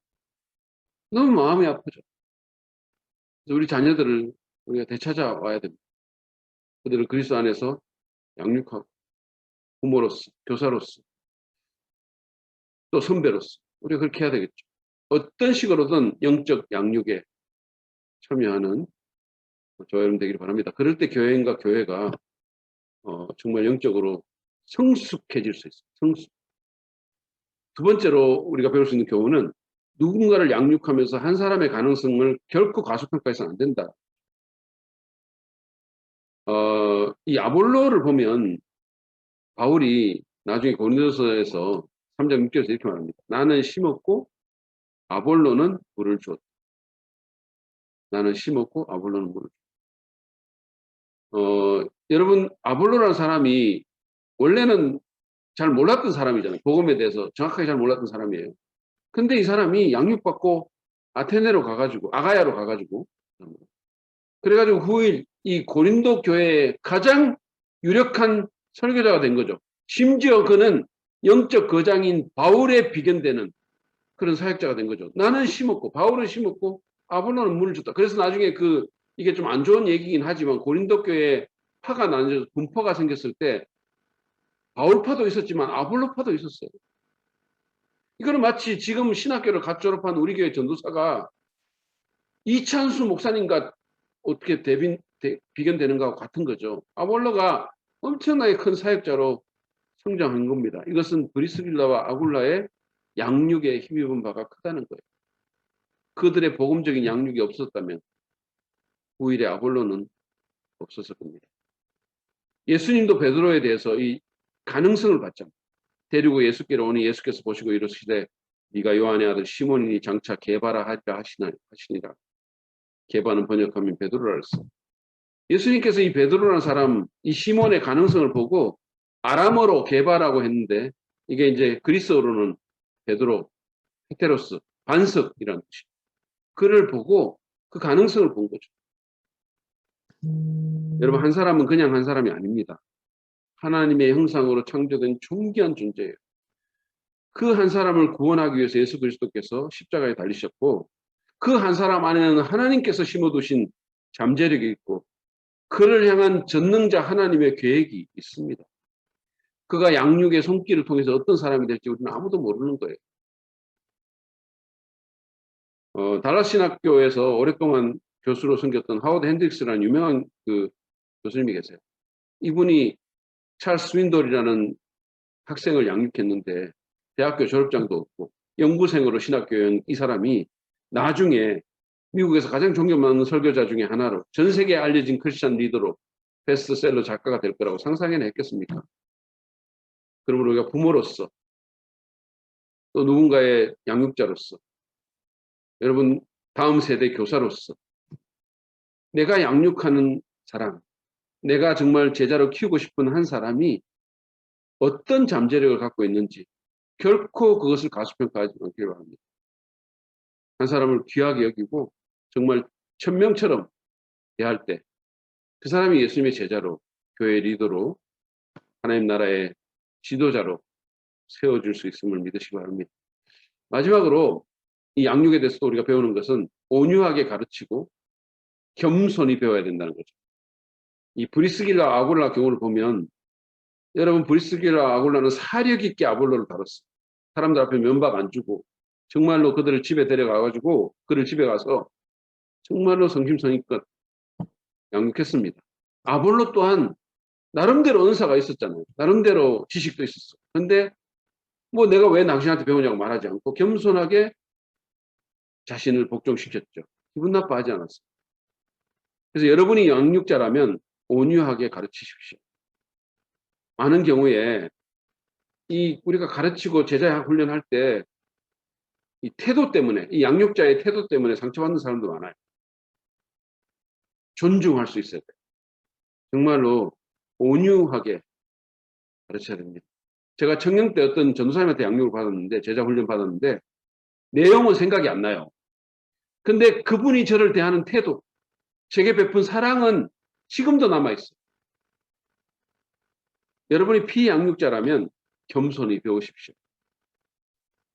너무 마음이 아프죠. 그래서 우리 자녀들을 우리가 되찾아와야 됩니다. 그들을 그리스도 안에서 양육하고 부모로서, 교사로서, 또 선배로서 우리가 그렇게 해야 되겠죠. 어떤 식으로든 영적 양육에 참여하는 저와 여러분 되기를 바랍니다. 그럴 때 교회인과 교회가 정말 영적으로 성숙해질 수 있어요. 성숙. 두 번째로 우리가 배울 수 있는 교훈은 누군가를 양육하면서 한 사람의 가능성을 결코 과소평가해서는 안 된다. 이 아볼로를 보면 바울이 나중에 고린도서에서 3장 6절에서 이렇게 말합니다. 나는 심었고 아볼로는 물을 주었다. 나는 심었고 아볼로는 물을 주었다. 여러분 아볼로라는 사람이 원래는 잘 몰랐던 사람이잖아요. 복음에 대해서 정확하게 잘 몰랐던 사람이에요. 근데 이 사람이 양육받고 아테네로 가가지고 아가야로 가가지고 그래가지고 후일 이 고린도 교회의 가장 유력한 설교자가 된 거죠. 심지어 그는 영적 거장인 바울에 비견되는 그런 사역자가 된 거죠. 나는 심었고 바울은 심었고 아볼로는 물을 줬다. 그래서 나중에 이게 좀 안 좋은 얘기긴 하지만 고린도 교회에 파가 나눠져서 분파가 생겼을 때 바울파도 있었지만 아볼로파도 있었어요. 이거는 마치 지금 신학교를 갓 졸업한 우리 교회 전도사가 이찬수 목사님과 어떻게 비견되는 거하고 같은 거죠. 아볼로가 엄청나게 큰 사역자로 성장한 겁니다. 이것은 브리스길라와 아굴라의 양육에 힘입은 바가 크다는 거예요. 그들의 복음적인 양육이 없었다면 후일의 아볼로는 없었을 겁니다. 예수님도 베드로에 대해서 이 가능성을 받잖아요. 데리고 예수께로 오니 예수께서 보시고 이르시되 네가 요한의 아들 시몬이니 장차 게바라 하리라 하시니라. 게바는 번역하면 베드로라 했어. 예수님께서 이 베드로라는 사람, 이 시몬의 가능성을 보고 아람어로 게바라고 했는데 이게 이제 그리스어로는 베드로, 헤테로스, 반석이라는 뜻이에요. 그를 보고 그 가능성을 본 거죠. 여러분 한 사람은 그냥 한 사람이 아닙니다. 하나님의 형상으로 창조된 존귀한 존재예요. 그 한 사람을 구원하기 위해서 예수 그리스도께서 십자가에 달리셨고 그 한 사람 안에는 하나님께서 심어두신 잠재력이 있고 그를 향한 전능자 하나님의 계획이 있습니다. 그가 양육의 손길을 통해서 어떤 사람이 될지 우리는 아무도 모르는 거예요. 달라스 신학교에서 오랫동안 교수로 섬겼던 하워드 핸드릭스라는 유명한 그 교수님이 계세요. 이분이 찰스 윈돌이라는 학생을 양육했는데 대학교 졸업장도 없고 연구생으로 신학교에 온 이 사람이 나중에 미국에서 가장 존경받는 설교자 중에 하나로 전 세계에 알려진 크리스찬 리더로 베스트셀러 작가가 될 거라고 상상해나 했겠습니까? 그러므로 우리가 부모로서 또 누군가의 양육자로서 여러분 다음 세대 교사로서 내가 양육하는 사람, 내가 정말 제자로 키우고 싶은 한 사람이 어떤 잠재력을 갖고 있는지 결코 그것을 가소평가하지 않기를 바랍니다. 한 사람을 귀하게 여기고 정말 천명처럼 대할 때 그 사람이 예수님의 제자로 교회 리더로 하나님 나라의 지도자로 세워줄 수 있음을 믿으시기 바랍니다. 마지막으로 이 양육에 대해서 우리가 배우는 것은 온유하게 가르치고 겸손히 배워야 된다는 거죠. 이 브리스길라 아굴라 경우를 보면 여러분 브리스길라 아굴라는 사력 있게 아볼로를 다뤘어요. 사람들 앞에 면박 안 주고 정말로 그들을 집에 데려가가지고 그를 집에 가서 정말로 성심성의껏 양육했습니다. 아볼로 또한 나름대로 은사가 있었잖아요. 나름대로 지식도 있었어. 근데 뭐 내가 왜 당신한테 배우냐고 말하지 않고 겸손하게 자신을 복종시켰죠. 기분 나빠하지 않았어요. 그래서 여러분이 양육자라면 온유하게 가르치십시오. 많은 경우에 이 우리가 가르치고 제자 훈련할 때 이 태도 때문에, 이 양육자의 태도 때문에 상처받는 사람도 많아요. 존중할 수 있어야 돼요. 정말로 온유하게 가르쳐야 됩니다. 제가 청년 때 어떤 전도사님한테 양육을 받았는데, 제자 훈련 받았는데, 내용은 생각이 안 나요. 근데 그분이 저를 대하는 태도, 제게 베푼 사랑은 지금도 남아있어요. 여러분이 피양육자라면 겸손히 배우십시오.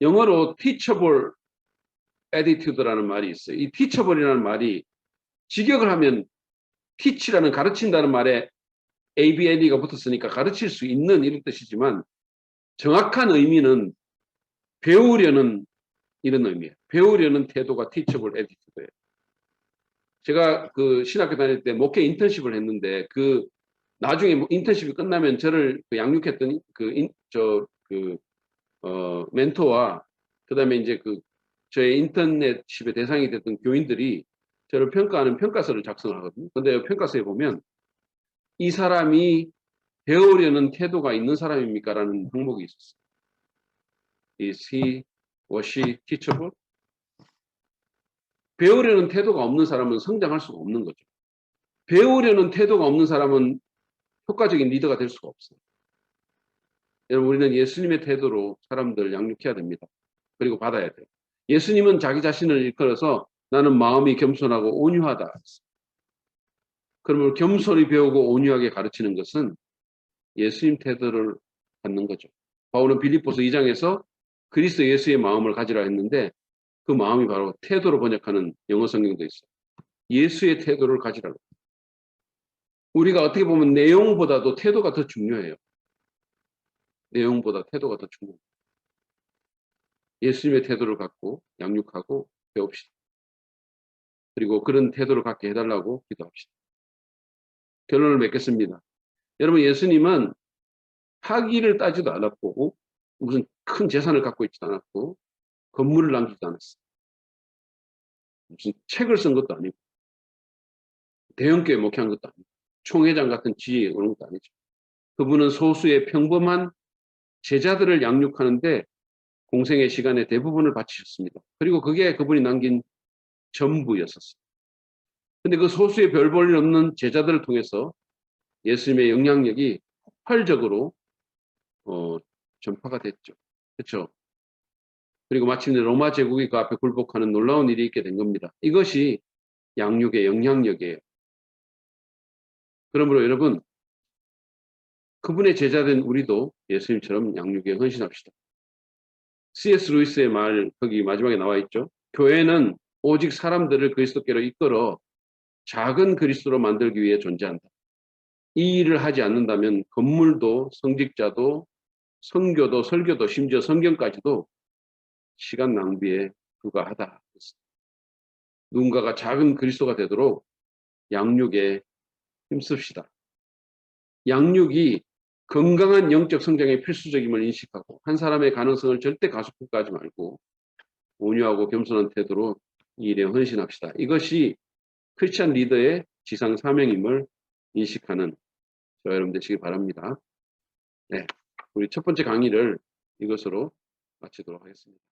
영어로 teachable attitude라는 말이 있어요. 이 teachable이라는 말이 직역을 하면 teach라는 가르친다는 말에 ABLE가 붙었으니까 가르칠 수 있는 이런 뜻이지만 정확한 의미는 배우려는 이런 의미예요. 배우려는 태도가 teachable attitude예요. 제가 그 신학교 다닐 때 목회 인턴십을 했는데 그 나중에 인턴십이 끝나면 저를 양육했던 멘토와 그다음에 이제 저의 인턴십의 대상이 됐던 교인들이 저를 평가하는 평가서를 작성하거든요. 근데 평가서에 보면 이 사람이 배우려는 태도가 있는 사람입니까? 라는 항목이 있었어요. Is he or she teachable? 배우려는 태도가 없는 사람은 성장할 수가 없는 거죠. 배우려는 태도가 없는 사람은 효과적인 리더가 될 수가 없어요. 여러분 우리는 예수님의 태도로 사람들을 양육해야 됩니다. 그리고 받아야 돼요. 예수님은 자기 자신을 일컬어서 나는 마음이 겸손하고 온유하다. 그러면 겸손히 배우고 온유하게 가르치는 것은 예수님 태도를 갖는 거죠. 바울은 빌립보서 2장에서 그리스도 예수의 마음을 가지라 했는데 그 마음이 바로 태도로 번역하는 영어 성경도 있어요. 예수의 태도를 가지라고. 우리가 어떻게 보면 내용보다도 태도가 더 중요해요. 내용보다 태도가 더 중요해요. 예수님의 태도를 갖고 양육하고 배웁시다. 그리고 그런 태도를 갖게 해달라고 기도합시다. 결론을 맺겠습니다. 여러분 예수님은 학위를 따지도 않았고 무슨 큰 재산을 갖고 있지도 않았고 건물을 남기지도 않았어요. 무슨 책을 쓴 것도 아니고 대형교회 목회한 것도 아니고 총회장 같은 지위에 오른 것도 아니죠. 그분은 소수의 평범한 제자들을 양육하는데 공생의 시간의 대부분을 바치셨습니다. 그리고 그게 그분이 남긴 전부였었어요. 근데 그 소수의 별 볼 일 없는 제자들을 통해서 예수님의 영향력이 폭발적으로 전파가 됐죠. 그렇죠? 그리고 마침내 로마 제국이 그 앞에 굴복하는 놀라운 일이 있게 된 겁니다. 이것이 양육의 영향력이에요. 그러므로 여러분 그분의 제자된 우리도 예수님처럼 양육에 헌신합시다. C.S. 루이스의 말 거기 마지막에 나와 있죠. 교회는 오직 사람들을 그리스도께로 이끌어 작은 그리스도로 만들기 위해 존재한다. 이 일을 하지 않는다면 건물도 성직자도 선교도 설교도 심지어 성경까지도 시간 낭비에 불과하다. 누군가가 작은 그리스도가 되도록 양육에 힘씁시다. 양육이 건강한 영적 성장에 필수적임을 인식하고 한 사람의 가능성을 절대 가속화하지 말고 온유하고 겸손한 태도로 이 일에 헌신합시다. 이것이 크리스찬 리더의 지상 사명임을 인식하는 저와 여러분 되시기 바랍니다. 네, 우리 첫 번째 강의를 이것으로 마치도록 하겠습니다.